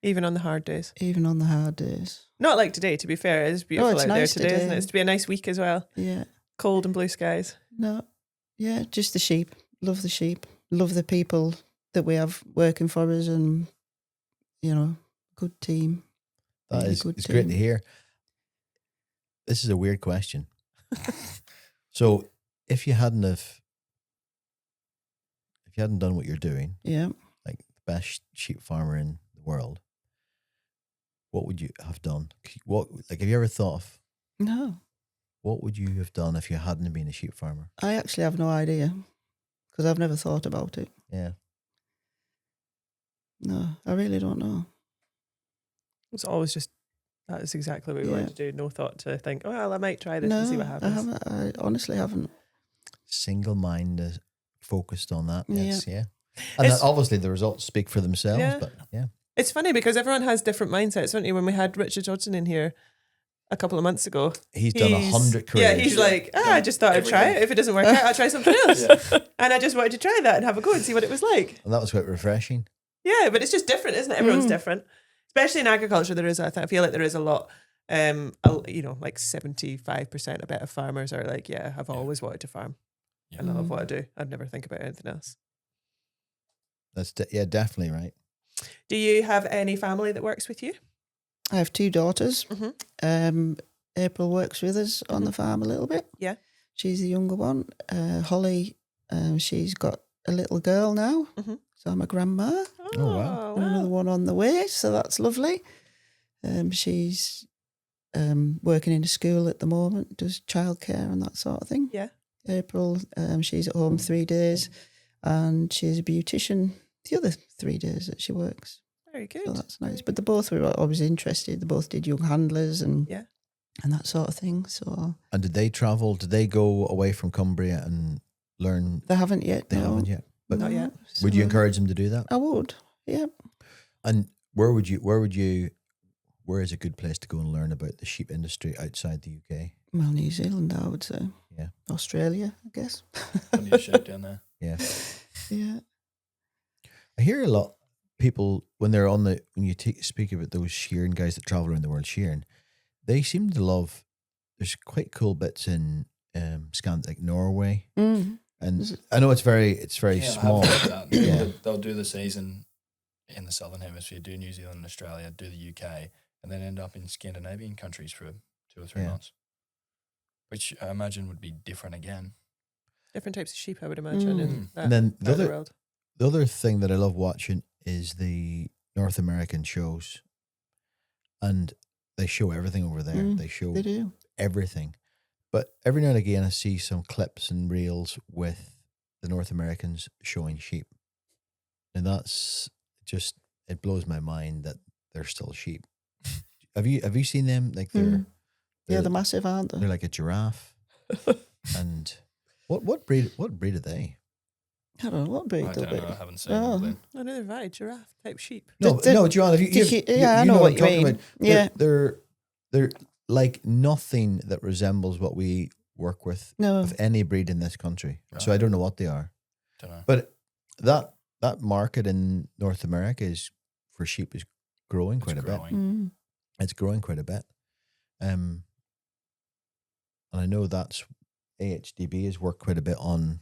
Speaker 2: Even on the hard days.
Speaker 4: even on the hard days.
Speaker 2: Not like today, to be fair. It's beautiful
Speaker 4: it's
Speaker 2: out
Speaker 4: nice
Speaker 2: there today, isn't it?
Speaker 4: today.
Speaker 2: It's to be a nice week as well.
Speaker 4: Yeah.
Speaker 2: Cold and blue skies.
Speaker 4: No. Yeah, just the sheep. Love the sheep. Love the people that we have working for us, and, you know, good team.
Speaker 1: That
Speaker 4: Really
Speaker 1: is,
Speaker 4: good
Speaker 1: it's great to
Speaker 4: team.
Speaker 1: hear. This is a weird question. So if you hadn't done what you're doing,
Speaker 4: Yeah.
Speaker 1: like the best sheep farmer in the world, what would you have done? Have you ever thought of
Speaker 4: No,
Speaker 1: what would you have done if you hadn't been a sheep farmer?
Speaker 4: I actually have no idea, because I've never thought about it.
Speaker 1: Yeah.
Speaker 4: No, I really don't know.
Speaker 2: It's always just, that is exactly what we wanted to do. No thought to think, oh, well, I might try this
Speaker 4: No,
Speaker 2: and see what
Speaker 4: I
Speaker 2: happens.
Speaker 4: haven't. I honestly haven't.
Speaker 1: Single mind focused on that. Yes, yeah. And
Speaker 2: It's-
Speaker 1: obviously the results speak for themselves,
Speaker 2: Yeah.
Speaker 1: but yeah.
Speaker 2: It's funny because everyone has different mindsets, don't you? When we had Richard Johnson in here a couple of months ago,
Speaker 1: He's done 100 careers.
Speaker 2: Yeah, he's like, I just thought I'd try it. If it doesn't work out, I'll try something else. And I just wanted to try that and have a go and see what it was like.
Speaker 1: And that was quite refreshing.
Speaker 2: Yeah, but it's just different, isn't it? Everyone's different. Especially in agriculture, there is, I feel like there is a lot, like 75% I bet of farmers are like, yeah, I've always wanted to farm.
Speaker 3: Yeah.
Speaker 2: And I love what I do. I'd never think about anything else.
Speaker 1: That's definitely right.
Speaker 2: Do you have any family that works with you?
Speaker 4: I have 2 daughters.
Speaker 2: Mm-hmm.
Speaker 4: April works with us on the farm a little bit.
Speaker 2: Yeah.
Speaker 4: She's the younger one. Holly, she's got a little girl now.
Speaker 2: Mhm.
Speaker 4: So I'm a grandma.
Speaker 1: Oh, wow.
Speaker 4: And another one on the way, so that's lovely. She's working in a school at the moment, does childcare and that sort of thing.
Speaker 2: Yeah.
Speaker 4: April, she's at home 3 days, and she's a beautician the other 3 days that she works.
Speaker 2: Very good.
Speaker 4: So that's nice. But they both were always interested. They both did young handlers and
Speaker 2: Yeah.
Speaker 4: and that sort of thing. So
Speaker 1: And did they travel? Did they go away from Cumbria and learn?
Speaker 4: they haven't yet.
Speaker 1: They
Speaker 4: no.
Speaker 1: haven't yet. But
Speaker 2: Not yet.
Speaker 1: would you
Speaker 4: So
Speaker 1: encourage them to do that?
Speaker 4: I would. Yeah.
Speaker 1: And where is a good place to go and learn about the sheep industry outside the UK?
Speaker 4: Well, New Zealand, I would say.
Speaker 1: Yeah.
Speaker 4: Australia, I guess.
Speaker 3: Plenty of sheep down there.
Speaker 1: Yeah.
Speaker 4: Yeah.
Speaker 1: I hear a lot people when you speak about those shearing guys that travel around the world shearing, they seem to love. There's quite cool bits in like Norway,
Speaker 4: Mm.
Speaker 1: and I know it's very
Speaker 3: Yeah,
Speaker 1: small.
Speaker 3: I have heard that.
Speaker 1: Yeah.
Speaker 3: They'll do the season in the Southern Hemisphere, do New Zealand and Australia, do the UK, and then end up in Scandinavian countries for 2 or 3
Speaker 1: Yeah.
Speaker 3: months, which I imagine would be different again.
Speaker 2: Different types of sheep, I would imagine. In
Speaker 3: Mm.
Speaker 2: that
Speaker 1: And then
Speaker 2: part of the world.
Speaker 1: the other thing that I love watching is the North American shows, and they show everything over there.
Speaker 4: Mm,
Speaker 1: They show
Speaker 4: They do.
Speaker 1: everything. But every now and again, I see some clips and reels with the North Americans showing sheep. And that's just, it blows my mind that they're still sheep. Have you seen them? Like
Speaker 4: Yeah,
Speaker 1: they're
Speaker 4: they're massive, aren't they?
Speaker 1: they're like a giraffe. And what breed are they?
Speaker 4: I don't know what breed
Speaker 3: I
Speaker 4: they'll
Speaker 3: don't
Speaker 4: be.
Speaker 3: know. I haven't seen
Speaker 4: Oh.
Speaker 3: them. Glenn.
Speaker 2: I know they're right, giraffe type sheep.
Speaker 1: No, Joanne, have you,
Speaker 4: Did
Speaker 1: you,
Speaker 4: you- yeah, I
Speaker 1: you
Speaker 4: know what
Speaker 1: I'm
Speaker 4: you
Speaker 1: talking
Speaker 4: mean.
Speaker 1: about.
Speaker 4: Yeah.
Speaker 1: They're like nothing that resembles what we work with
Speaker 4: No.
Speaker 1: of any breed in this country. So I don't know what they are.
Speaker 3: Don't know.
Speaker 1: But that market in North America for sheep is growing quite a bit.
Speaker 4: Mm.
Speaker 1: It's growing quite a bit. And I know that's HHIB has worked quite a bit on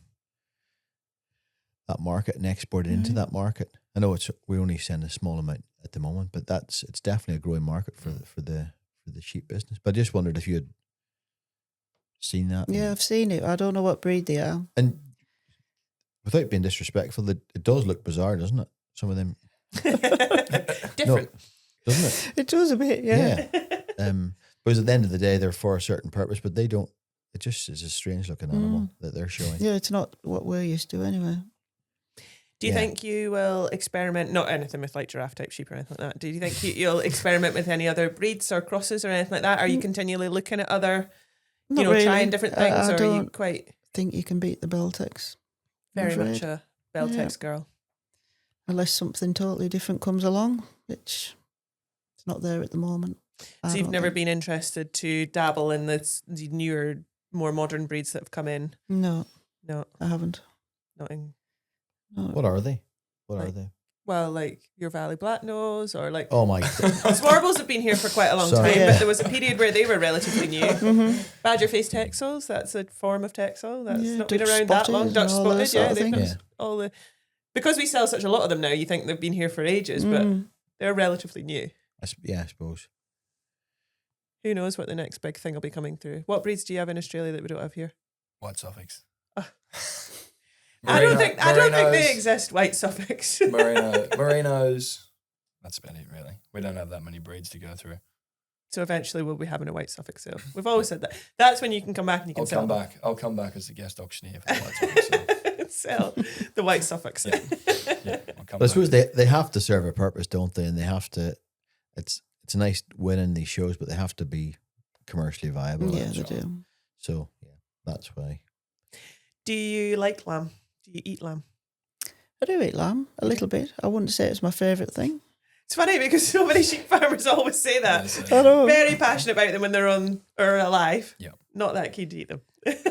Speaker 1: that market and exported into that market. I know we only send a small amount at the moment, but it's definitely a growing market for the sheep business. But I just wondered if you had seen that.
Speaker 4: Yeah, I've seen it. I don't know what breed they are.
Speaker 1: And without being disrespectful, it does look bizarre, doesn't it? Some of them,
Speaker 2: Different.
Speaker 1: doesn't it?
Speaker 4: It does a bit, yeah.
Speaker 1: Because at the end of the day, they're for a certain purpose, but they don't. It just is a strange looking animal that they're showing.
Speaker 4: Yeah, it's not what we're used to anyway.
Speaker 2: Do you
Speaker 1: Yeah.
Speaker 2: think you will experiment, not anything with like giraffe type sheep or anything like that, do you think you'll experiment with any other breeds or crosses or anything like that? Are you continually looking at other,
Speaker 4: Not really.
Speaker 2: trying different things,
Speaker 4: I
Speaker 2: or are you
Speaker 4: don't
Speaker 2: quite
Speaker 4: think you can beat the Beltex. I'm
Speaker 2: very
Speaker 4: afraid.
Speaker 2: much a Beltex girl?
Speaker 4: Unless something totally different comes along, which it's not there at the moment. I
Speaker 2: So you've
Speaker 4: don't
Speaker 2: never
Speaker 4: think.
Speaker 2: been interested to dabble in the newer, more modern breeds that have come in?
Speaker 4: No,
Speaker 2: No,
Speaker 4: I haven't.
Speaker 2: not in.
Speaker 4: No.
Speaker 1: What are they? What are
Speaker 2: Like-
Speaker 1: they?
Speaker 2: Well, like your Valley Blacknose or like
Speaker 1: Oh my!
Speaker 2: Swarbles have been here for quite a long
Speaker 1: Sorry.
Speaker 2: time,
Speaker 4: Yeah.
Speaker 2: but there was a period where they were relatively new. Badger face Texels, that's a form of Texel that's
Speaker 4: Yeah,
Speaker 2: not been
Speaker 4: Dutch
Speaker 2: around that long.
Speaker 4: spotted
Speaker 2: Dutch
Speaker 4: and all those
Speaker 2: spotted,
Speaker 4: sort
Speaker 2: yeah,
Speaker 4: of
Speaker 2: they've got
Speaker 1: things.
Speaker 2: all the because we sell such a lot of them now. You think they've been here for ages, but they're relatively new.
Speaker 1: I suppose.
Speaker 2: Who knows what the next big thing will be coming through? What breeds do you have in Australia that we don't have here?
Speaker 3: White Suffolks.
Speaker 2: I don't think they
Speaker 3: Merinos,
Speaker 2: exist. White Suffolks.
Speaker 3: Merinos. That's about it, really. We don't have that many breeds to go through.
Speaker 2: So eventually we'll be having a White Suffolk sale. We've always said that. That's when you can come back and you can
Speaker 3: I'll
Speaker 2: sell
Speaker 3: come
Speaker 2: them.
Speaker 3: back. I'll come back as the guest auctioneer for the White Suffolks.
Speaker 2: Sell the White Suffolk sale.
Speaker 3: Yeah, I'll come
Speaker 1: But I
Speaker 3: back.
Speaker 1: suppose they have to serve a purpose, don't they? And they have to. It's nice winning these shows, but they have to be commercially viable.
Speaker 4: Yeah,
Speaker 1: That's
Speaker 4: they
Speaker 1: right.
Speaker 4: do.
Speaker 1: So yeah, that's why.
Speaker 2: Do you like lamb? Do you eat lamb?
Speaker 4: I do eat lamb a little bit. I wouldn't say it's my favourite thing.
Speaker 2: It's funny because so many sheep farmers always say that.
Speaker 3: Yes,
Speaker 4: I know.
Speaker 2: Very passionate about them when they're on or alive.
Speaker 3: Yeah.
Speaker 2: Not that keen to eat them.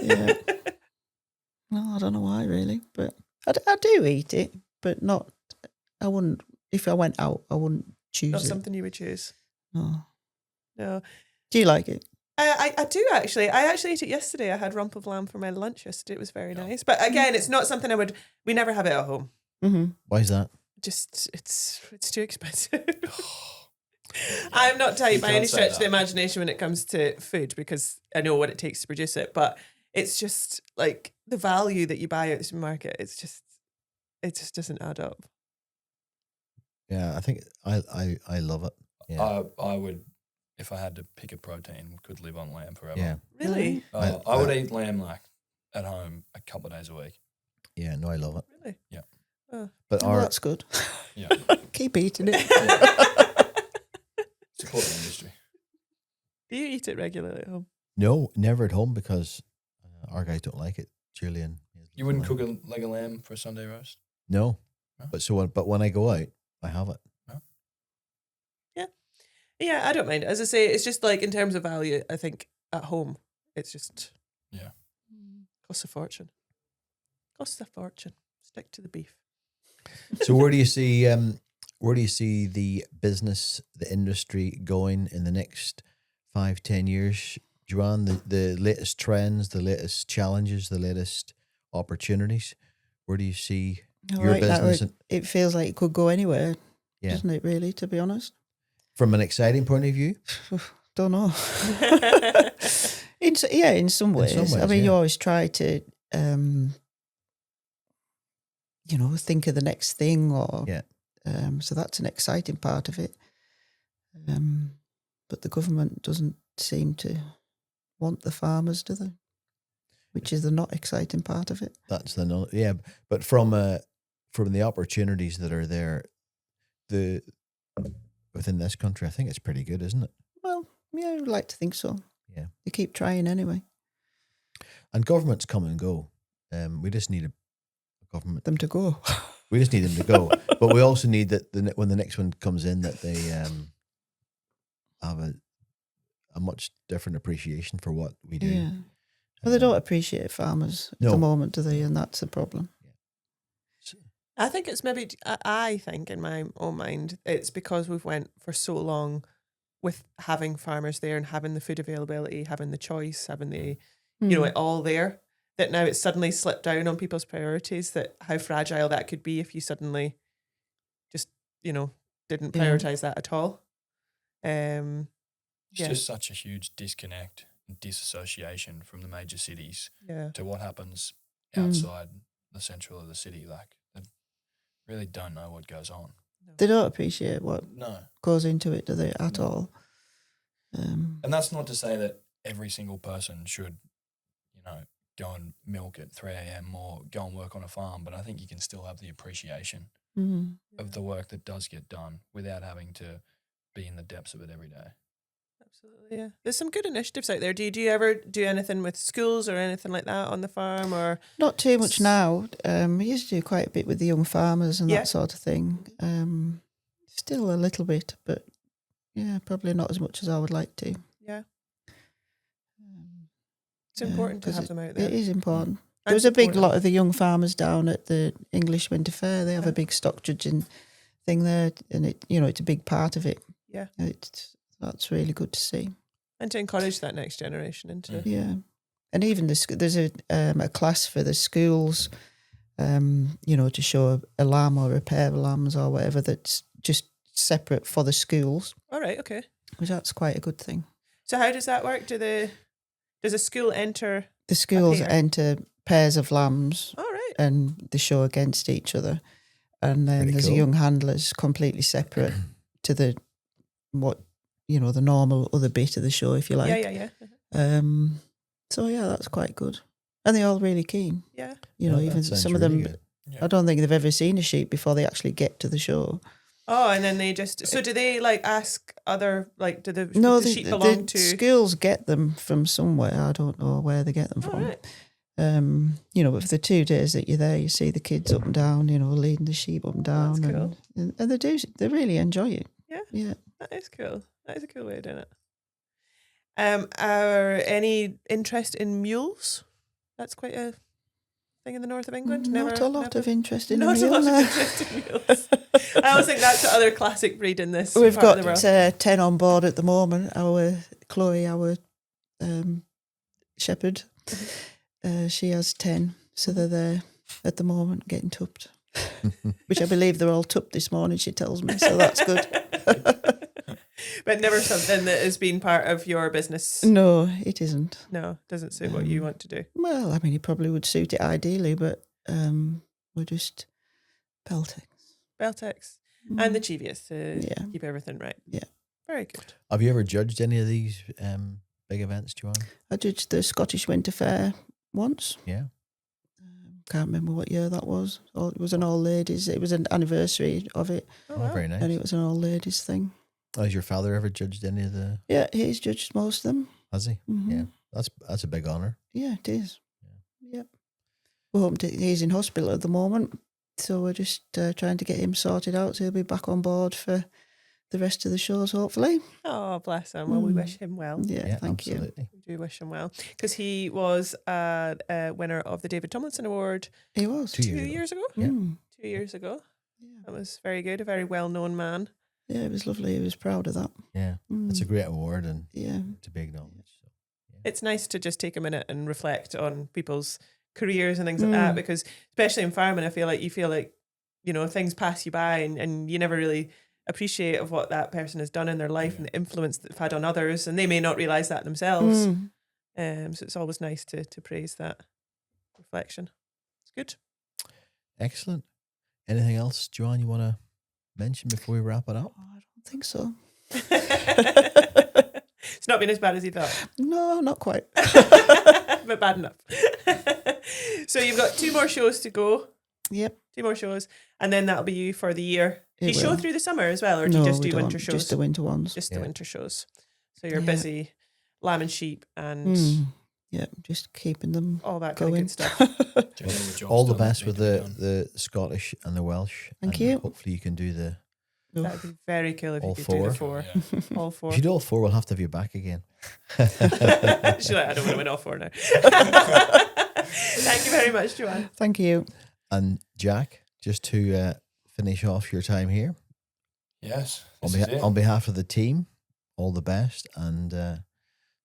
Speaker 4: Yeah. No, I don't know why really, but I do eat it, but not. I wouldn't. If I went out, I wouldn't choose
Speaker 2: Not
Speaker 4: it.
Speaker 2: something you would choose.
Speaker 4: No.
Speaker 2: No.
Speaker 4: Do you like it?
Speaker 2: I do actually. I actually ate it yesterday. I had rump of lamb for my lunch yesterday. It was very nice. But again, it's not something we never have it at home.
Speaker 4: Mm-hmm.
Speaker 1: Why is that?
Speaker 2: Just it's too expensive. I'm not tight
Speaker 3: You
Speaker 2: by
Speaker 3: can't
Speaker 2: any
Speaker 3: say
Speaker 2: stretch of the
Speaker 3: that.
Speaker 2: imagination when it comes to food because I know what it takes to produce it. But it's just like the value that you buy at the supermarket. It just doesn't add up.
Speaker 1: Yeah, I think I love it. Yeah,
Speaker 3: I would, if I had to pick a protein, could live on lamb forever.
Speaker 1: yeah,
Speaker 2: Really,
Speaker 3: I would eat lamb like at home a couple of days a week.
Speaker 1: yeah. No, I love it.
Speaker 2: really.
Speaker 3: Yeah.
Speaker 2: Oh.
Speaker 1: But
Speaker 4: Oh,
Speaker 1: our
Speaker 4: that's good.
Speaker 3: Yeah.
Speaker 4: Keep eating it.
Speaker 3: Support the industry.
Speaker 2: Do you eat it regularly at home?
Speaker 1: no, never at home because our guys don't like it. Julian,
Speaker 3: You wouldn't cook a leg of lamb for a Sunday roast?
Speaker 1: No,
Speaker 3: No?
Speaker 1: but when I go out, I have it.
Speaker 2: Yeah, I don't mind. As I say, it's just like in terms of value, I think at home, it's just
Speaker 3: Yeah.
Speaker 2: costs a fortune. Costs a fortune. Stick to the beef.
Speaker 1: So where do you see the business, the industry going in the next 5-10 years, Joanne? The latest trends, the latest challenges, the latest opportunities. Where do you see your
Speaker 4: Right now,
Speaker 1: business
Speaker 4: it feels like it could go anywhere,
Speaker 1: Yeah.
Speaker 4: doesn't it? Really, to be honest,
Speaker 1: from an exciting point of view?
Speaker 4: don't know. in some ways. I mean,
Speaker 1: yeah.
Speaker 4: you always try to, think of the next thing, or
Speaker 1: Yeah.
Speaker 4: so that's an exciting part of it. But the government doesn't seem to want the farmers, do they? Which is the not exciting part of it.
Speaker 1: That's but from the opportunities that are there, within this country, I think it's pretty good, isn't it?
Speaker 4: Well, yeah, I would like to think so.
Speaker 1: Yeah.
Speaker 4: They keep trying anyway.
Speaker 1: And governments come and go. We just need a government.
Speaker 4: Them to go.
Speaker 1: We just need them to go, but we also need that when the next one comes in, that they have a much different appreciation for what we do.
Speaker 4: Yeah. Well, they don't appreciate farmers at
Speaker 1: No.
Speaker 4: the moment, do they? And that's the problem.
Speaker 2: I think it's maybe, I think in my own mind, it's because we've went for so long with having farmers there and having the food availability, having the choice, having the, it all there, that now it's suddenly slipped down on people's priorities, that how fragile that could be if you suddenly just, didn't
Speaker 4: Yeah.
Speaker 2: prioritise that at all.
Speaker 3: It's
Speaker 2: Yeah.
Speaker 3: just such a huge disconnect and disassociation from the major cities
Speaker 2: Yeah.
Speaker 3: to what happens outside the central of the city. Like, they really don't know what goes on.
Speaker 4: They don't appreciate what
Speaker 3: No.
Speaker 4: goes into it, do they, at
Speaker 3: No.
Speaker 4: all?
Speaker 3: And that's not to say that every single person should, go and milk at 3 a.m. or go and work on a farm, but I think you can still have the appreciation of the work that does get done without having to be in the depths of it every day.
Speaker 2: Absolutely, yeah. There's some good initiatives out there. Do you ever do anything with schools or anything like that on the farm, or
Speaker 4: Not too much now. We used to do quite a bit with the young farmers and
Speaker 2: Yeah.
Speaker 4: that sort of thing. Still a little bit, but yeah, probably not as much as I would like to.
Speaker 2: yeah, it's important to
Speaker 4: 'cause
Speaker 2: have them out there.
Speaker 4: It is important.
Speaker 2: And
Speaker 4: There was a big
Speaker 2: support
Speaker 4: lot
Speaker 2: them.
Speaker 4: of the young farmers down at the English Winter Fair. They have a big stock judging thing there, and it's a big part of it.
Speaker 2: Yeah.
Speaker 4: That's really good to see.
Speaker 2: And to encourage that next generation into.
Speaker 4: Yeah. And even there's a class for the schools, to show a lamb or a pair of lambs or whatever that's just separate for the schools.
Speaker 2: All right, okay.
Speaker 4: Which that's quite a good thing.
Speaker 2: So how does that work? Does a school enter?
Speaker 4: The schools enter pairs of lambs.
Speaker 2: All right.
Speaker 4: And they show against each other. And then there's a young handlers completely separate to the normal other bit of the show, if you like.
Speaker 2: Yeah.
Speaker 4: So yeah, that's quite good. And they're all really keen.
Speaker 2: Yeah.
Speaker 4: Even some of them,
Speaker 1: good.
Speaker 4: I don't think they've ever seen a sheep before they actually get to the show.
Speaker 2: Oh, and then they just, so do they ask other, do the sheep belong to?
Speaker 4: Schools get them from somewhere. I don't know where they get them from.
Speaker 2: Right.
Speaker 4: But for the 2 days that you're there, you see the kids up and down, leading the sheep up and down.
Speaker 2: That's cool.
Speaker 4: And they really enjoy it.
Speaker 2: Yeah.
Speaker 4: Yeah.
Speaker 2: That is cool. That is a cool way of doing it. Are any interest in mules? That's quite a thing in the north of England.
Speaker 4: Not a lot of interest in
Speaker 2: Not a lot of interest in mules. I always think that's the other classic breed in this.
Speaker 4: We've
Speaker 2: part
Speaker 4: got
Speaker 2: of the world.
Speaker 4: 10 on board at the moment. Our Chloe, our shepherd, she has 10. So they're there at the moment getting tupped, which I believe they're all tupped this morning, she tells me. So that's good.
Speaker 2: But never something that has been part of your business.
Speaker 4: No, it isn't.
Speaker 2: No, doesn't suit what you want to do.
Speaker 4: Well, I mean, it probably would suit it ideally, but we're just Beltex.
Speaker 2: And the chiviest to
Speaker 4: Yeah.
Speaker 2: keep everything right.
Speaker 4: Yeah.
Speaker 2: Very good.
Speaker 1: Have you ever judged any of these big events, Joanne?
Speaker 4: I judged the Scottish Winter Fair once.
Speaker 1: Yeah.
Speaker 4: Can't remember what year that was. It was an all ladies. It was an anniversary of it,
Speaker 2: Oh,
Speaker 1: Oh,
Speaker 2: wow.
Speaker 1: very nice.
Speaker 4: and it was an all ladies thing.
Speaker 1: Has your father ever judged any of the?
Speaker 4: Yeah, he's judged most of them.
Speaker 1: Has he?
Speaker 4: Mhm.
Speaker 1: Yeah, that's a big honour.
Speaker 4: Yeah, it is. Yep. We're hoping he's in hospital at the moment, so we're just trying to get him sorted out. So he'll be back on board for the rest of the shows, hopefully.
Speaker 2: Oh, bless him. Well, we wish him well.
Speaker 4: Yeah, thank you.
Speaker 1: absolutely.
Speaker 2: We do wish him well. Because he was a winner of the David Tomlinson Award
Speaker 4: He was.
Speaker 1: 2
Speaker 2: 2
Speaker 1: years ago.
Speaker 2: years ago.
Speaker 1: Yeah.
Speaker 2: 2 years ago.
Speaker 4: Yeah.
Speaker 2: That was very good. A very well-known man.
Speaker 4: Yeah, it was lovely. He was proud of that.
Speaker 1: Yeah, it's a great award and
Speaker 4: Yeah.
Speaker 1: to be acknowledged. So.
Speaker 2: It's nice to just take a minute and reflect on people's careers and things like that, because especially in farming, I feel like, things pass you by and you never really appreciate of what that person has done in their life and the influence that they've had on others, and they may not realise that themselves. So it's always nice to praise that reflection. It's good.
Speaker 1: Excellent. Anything else, Joanne, you want to mention before we wrap it up?
Speaker 4: Oh, I don't think so.
Speaker 2: It's not been as bad as you thought.
Speaker 4: No, not quite.
Speaker 2: But bad enough. So you've got 2 more shows to go.
Speaker 4: Yep.
Speaker 2: 2 more shows, and then that'll be you for the year. Do you
Speaker 4: It
Speaker 2: show
Speaker 4: will.
Speaker 2: through the summer as well, or do
Speaker 4: No,
Speaker 2: you just
Speaker 4: we
Speaker 2: do winter
Speaker 4: don't.
Speaker 2: shows?
Speaker 4: Just the winter ones.
Speaker 2: Just the
Speaker 1: Yeah.
Speaker 2: winter shows. So you're
Speaker 4: Yeah.
Speaker 2: busy lamb and sheep and
Speaker 4: Yeah, just keeping them
Speaker 2: all that kind of
Speaker 4: going.
Speaker 2: good stuff.
Speaker 1: All the best with the Scottish and the Welsh.
Speaker 4: Thank
Speaker 1: and
Speaker 4: you.
Speaker 1: Hopefully you can do the.
Speaker 2: That'd be very cool if
Speaker 1: All
Speaker 2: you could do the
Speaker 1: 4.
Speaker 2: 4. All 4.
Speaker 1: If you do all 4, we'll have to have you back again.
Speaker 2: She's like, I don't want to win all 4 now. Thank you very much, Joanne.
Speaker 4: Thank you.
Speaker 1: And Jack, just to finish off your time here,
Speaker 3: Yes.
Speaker 1: on,
Speaker 3: this is it.
Speaker 1: on behalf of the team, all the best and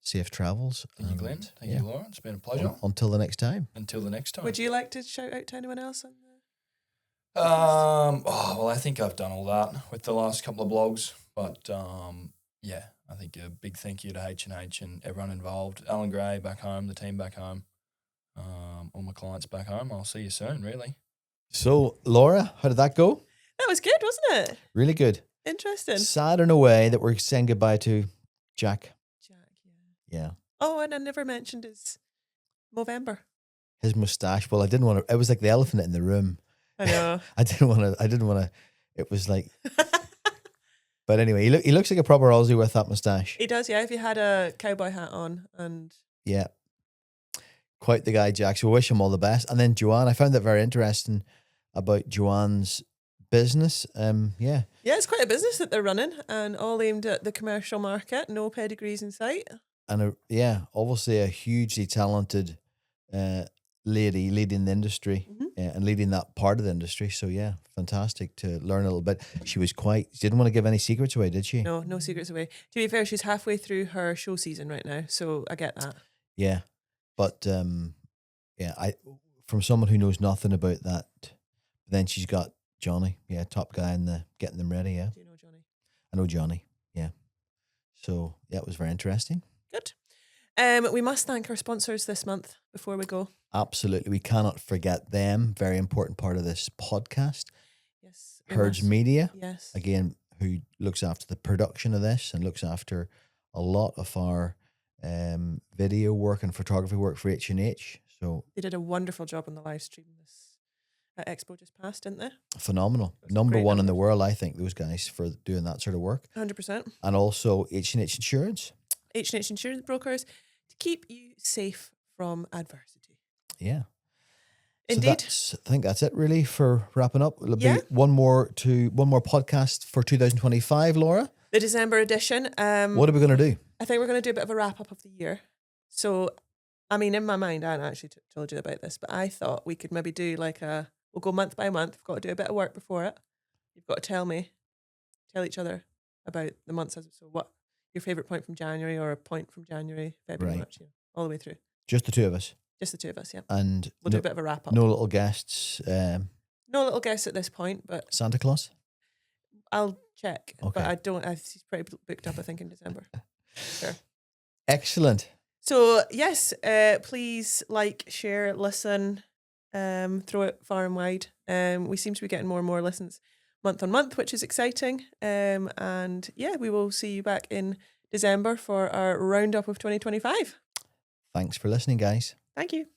Speaker 1: safe travels.
Speaker 3: Thank you,
Speaker 1: and,
Speaker 3: Glyn. Thank
Speaker 1: yeah,
Speaker 3: you, Laura. It's been a pleasure.
Speaker 1: Until the next time.
Speaker 3: Until the next time.
Speaker 2: Would you like to shout out to anyone else?
Speaker 3: Well, I think I've done all that with the last couple of blogs, but yeah, I think a big thank you to H&H and everyone involved. Alan Gray back home, the team back home, all my clients back home. I'll see you soon, really.
Speaker 1: So, Laura, how did that go?
Speaker 2: That was good, wasn't it?
Speaker 1: Really good.
Speaker 2: Interesting.
Speaker 1: Sad in a way that we're saying goodbye to Jack.
Speaker 2: Jack,
Speaker 1: Yeah.
Speaker 2: Oh, and I never mentioned his Movember.
Speaker 1: His moustache. Well, I didn't want to. It was like the elephant in the room.
Speaker 2: I know.
Speaker 1: I didn't want to. It was like. But anyway, he looks like a proper Aussie with that moustache.
Speaker 2: He does, yeah. If he had a cowboy hat on and
Speaker 1: Yeah. Quite the guy, Jack. So we wish him all the best. And then Joanne, I found that very interesting about Joanne's business. Yeah.
Speaker 2: yeah, it's quite a business that they're running and all aimed at the commercial market. No pedigrees in sight.
Speaker 1: And yeah, obviously a hugely talented lady leading the industry
Speaker 2: Mm-hmm.
Speaker 1: and leading that part of the industry. So yeah, fantastic to learn a little bit. She didn't want to give any secrets away, did she?
Speaker 2: No secrets away. To be fair, she's halfway through her show season right now, so I get that.
Speaker 1: Yeah, but from someone who knows nothing about that, then she's got Johnny, top guy in the getting them ready. Yeah,
Speaker 2: Do you know Johnny?
Speaker 1: I know Johnny. Yeah, so yeah, it was very interesting.
Speaker 2: Good. We must thank our sponsors this month before we go.
Speaker 1: Absolutely, we cannot forget them. Very important part of this podcast.
Speaker 2: Yes.
Speaker 1: Herds Media,
Speaker 2: Yes.
Speaker 1: again, who looks after the production of this and looks after a lot of our video work and photography work for H&H. So
Speaker 2: They did a wonderful job on the live stream this at Expo just passed, didn't they?
Speaker 1: phenomenal.
Speaker 2: That's
Speaker 1: Number
Speaker 2: great
Speaker 1: one in the
Speaker 2: numbers.
Speaker 1: world, I think, those guys for doing that sort of work.
Speaker 2: 100%.
Speaker 1: And also H&H Insurance.
Speaker 2: H&H Insurance Brokers to keep you safe from adversity.
Speaker 1: Yeah.
Speaker 2: Indeed.
Speaker 1: So I think that's it really for wrapping up. It'll
Speaker 2: Yeah.
Speaker 1: be one more podcast for 2025, Laura.
Speaker 2: The December edition.
Speaker 1: What are we going to do?
Speaker 2: I think we're going to do a bit of a wrap up of the year. So, I mean, in my mind, I hadn't actually told you about this, but I thought we could maybe do we'll go month by month. We've got to do a bit of work before it. You've got to tell each other about the months. So what your favourite point from January or a point from January, February,
Speaker 1: Right.
Speaker 2: March, all the way through.
Speaker 1: Just the two of us.
Speaker 2: Just the two of us, yeah.
Speaker 1: And
Speaker 2: We'll do a bit of a wrap up.
Speaker 1: no little guests.
Speaker 2: No little guess at this point, but
Speaker 1: Santa Claus?
Speaker 2: I'll check.
Speaker 1: Okay.
Speaker 2: But he's pretty booked up, I think, in December. Sure.
Speaker 1: Excellent.
Speaker 2: So yes, please like, share, listen, throw it far and wide. We seem to be getting more and more listens month on month, which is exciting. And yeah, we will see you back in December for our roundup of 2025.
Speaker 1: Thanks for listening, guys.
Speaker 2: Thank you.